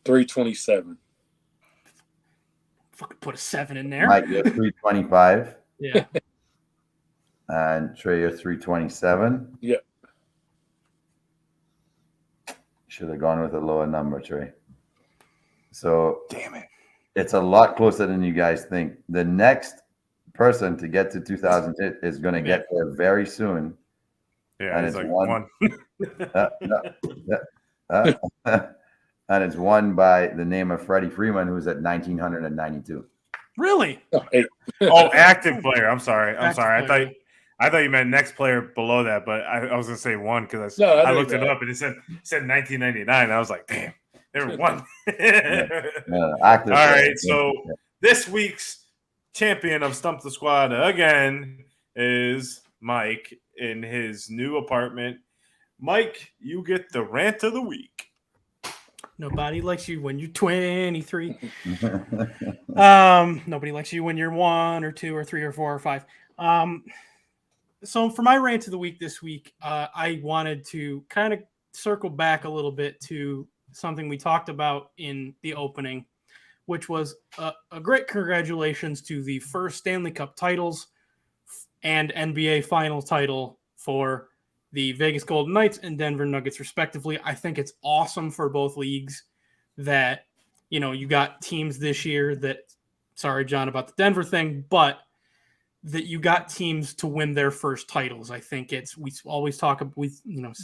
327. Fucking put a 7 in there. Mike, you're 325. Yeah. And Trey, you're 327. Yep. Should have gone with a lower number, Trey. So Damn it. it's a lot closer than you guys think. The next person to get to 2,000 hit is going to get there very soon. Yeah, And it's it's like one. one. And it's won by the name of Freddie Freeman, who's at 1,992. Really? Oh, active player. I'm sorry. Active I player. thought you meant next player below that, but I was gonna say one because No, I know looked it that. up and it said 1999. I was like, damn, there were one. Active All player. right, so this week's champion of Stump the Squad again is Mike in his new apartment. Mike, you get the rant of the week. Nobody likes you when you're 23. Nobody likes you when you're 1 or 2 or 3 or 4 or 5. So for my rant of the week this week, I wanted to kind of circle back a little bit to something we talked about in the opening, which was a great congratulations to the first Stanley Cup titles and NBA final title for the Vegas Golden Knights and Denver Nuggets, respectively. I think it's awesome for both leagues that, you know, you got teams this year that, sorry, John, about the Denver thing, but that you got teams to win their first titles. I think we always say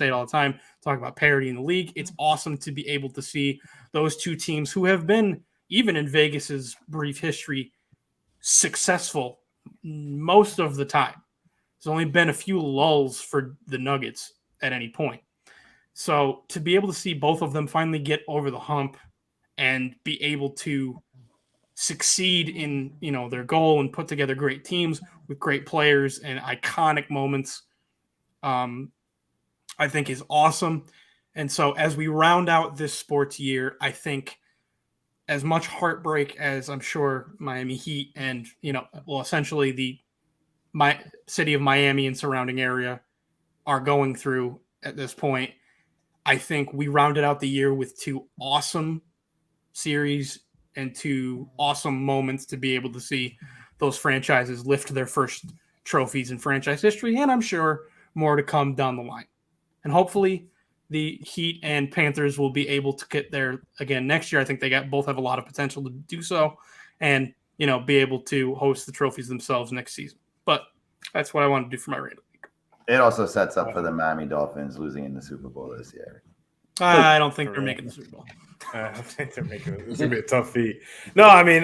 it all the time, talk about parity in the league. It's awesome to be able to see those two teams who have been, even in Vegas's brief history, successful most of the time. There's only been a few lulls for the Nuggets at any point. So to be able to see both of them finally get over the hump and be able to succeed in, you know, their goal and put together great teams with great players and iconic moments, I think is awesome. And so as we round out this sports year, I think as much heartbreak as I'm sure Miami Heat and, you know, well, essentially my city of Miami and surrounding area are going through at this point, I think we rounded out the year with two awesome series and two awesome moments to be able to see those franchises lift their first trophies in franchise history. And I'm sure more to come down the line. And hopefully the Heat and Panthers will be able to get there again next year. I think they both have a lot of potential to do so and, you know, be able to host the trophies themselves next season. But that's what I want to do for my random week. It also sets up for the Miami Dolphins losing in the Super Bowl this year. I don't think they're making the Super Bowl. I think they're making it. It's gonna be a tough feat. No, I mean,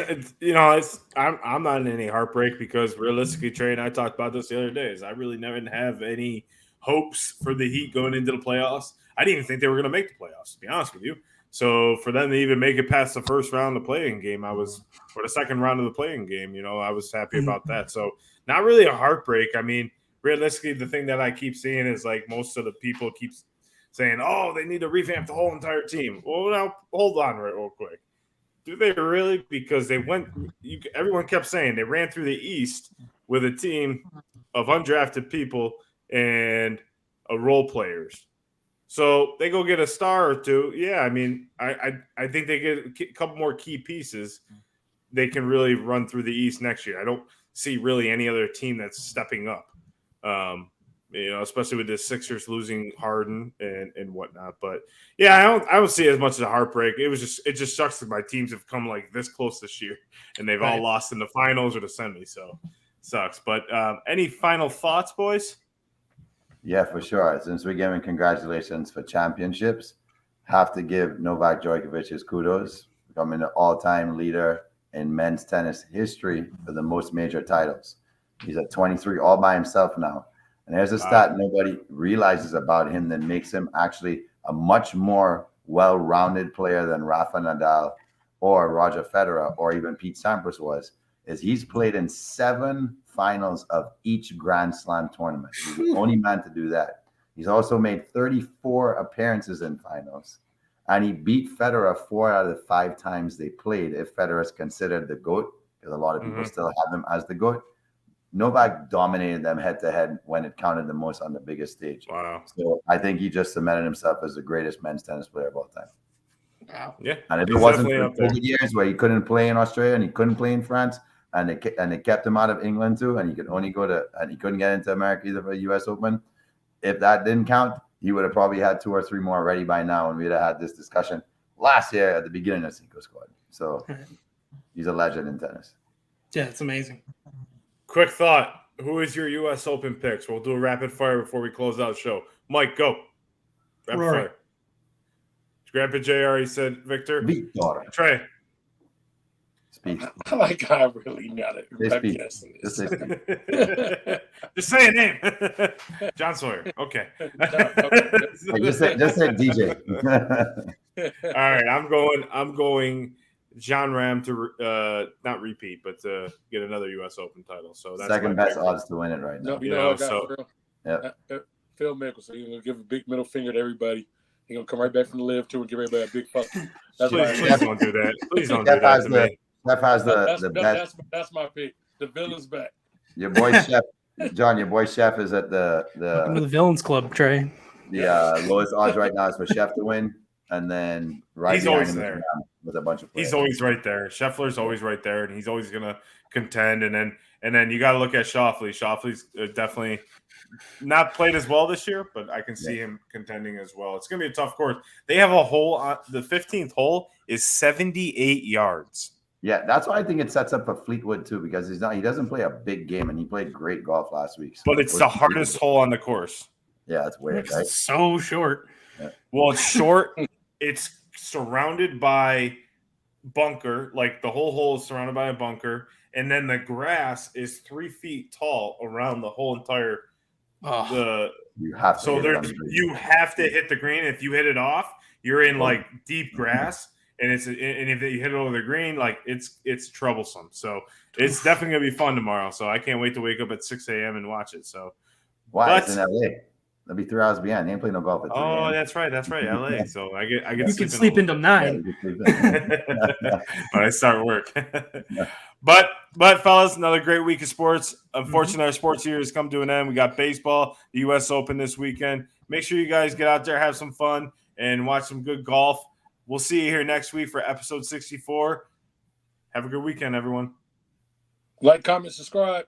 I'm not in any heartbreak because realistically, Trey and I talked about this the other day. I really never have any hopes for the Heat going into the playoffs. I didn't even think they were gonna make the playoffs, to be honest with you. So for them to even make it past the first round of the playing game, or the second round of the playing game, you know, I was happy about that. So not really a heartbreak. I mean, realistically, the thing that I keep seeing is like most of the people keep saying, oh, they need to revamp the whole entire team. Well, now hold on real quick. Do they really? Because everyone kept saying they ran through the East with a team of undrafted people and role players. So they go get a star or two. Yeah, I mean, I think they get a couple more key pieces. They can really run through the East next year. I don't see really any other team that's stepping up. You know, especially with the Sixers losing Harden and whatnot. But yeah, I don't see it as much as a heartbreak. It just sucks that my teams have come like this close this year and they've all lost in the finals or the semi. So sucks. But any final thoughts, boys? Yeah, for sure. Since we're giving congratulations for championships, have to give Novak Djokovic his kudos, becoming the all-time leader in men's tennis history for the most major titles. He's at 23 all by himself now. And there's a stat nobody realizes about him that makes him actually a much more well-rounded player than Rafa Nadal or Roger Federer or even Pete Sampras was, is he's played in 7 finals of each Grand Slam tournament. He's the only man to do that. He's also made 34 appearances in finals, and he beat Federer 4 out of the 5 times they played, if Federer is considered the GOAT, because a lot of people still have him as the GOAT. Novak dominated them head-to-head when it counted the most on the biggest stage. Wow. So I think he just cemented himself as the greatest men's tennis player of all time. Wow. Yeah. And if it wasn't for the COVID years where he couldn't play in Australia and he couldn't play in France, and it kept him out of England too, and he could only and he couldn't get into America either for the US Open. If that didn't count, he would have probably had 2 or 3 more ready by now, and we'd have had this discussion last year at the beginning of Cinco Squad. So he's a legend in tennis. Yeah, it's amazing. Quick thought. Who is your US Open picks? We'll do a rapid fire before we close out the show. Mike, go. Rapid fire. Grandpa J already said Victor. Victor. Trey. Speak. Like I really got it. Just say a name. John Sawyer. Okay. just say DJ. All right, I'm going John Ram to not repeat, but to get another U.S. Open title. So that's second best odds to win it right now. No, you know, Phil Mickelson. He's gonna give a big middle finger to everybody. He's gonna come right back from the live tour and give everybody a big fuck. Please don't do that. Please don't do that to me. Steph has the best. That's my pick. The villain's back. Your boy Chef, John. Your boy Chef is at the Welcome to the Villains Club, Trey. The lowest odds right now is for Chef to win, and then he's always there with a bunch of players. He's always right there. Scheffler's always right there, and he's always gonna contend. And then you got to look at Schauffele. Schauffele's definitely not played as well this year, but I can see him contending as well. It's gonna be a tough course. They have a hole. The 15th hole is 78 yards. Yeah, that's why I think it sets up for Fleetwood too, because he doesn't play a big game, and he played great golf last week. So but it's the hardest hole on the course. Yeah, it's weird, right? It's so short. Yeah. Well, it's short. It's surrounded by bunker. Like the whole hole is surrounded by a bunker, and then the grass is 3 feet tall around the whole entire. You have to. You have to hit the green. If you hit it off, you're in like deep grass. And if you hit it over the green, like it's troublesome. So it's definitely gonna be fun tomorrow. So I can't wait to wake up at 6 a.m. and watch it. So why it's in LA? That'll be 3 hours behind. They ain't playing no golf at 3 a.m. That's right, LA. So I get you can sleep into 9 when I start work. But fellas, another great week of sports. Unfortunately, our sports year has come to an end. We got baseball, the U.S. Open this weekend. Make sure you guys get out there, have some fun, and watch some good golf. We'll see you here next week for episode 64. Have a good weekend, everyone. Like, comment, subscribe.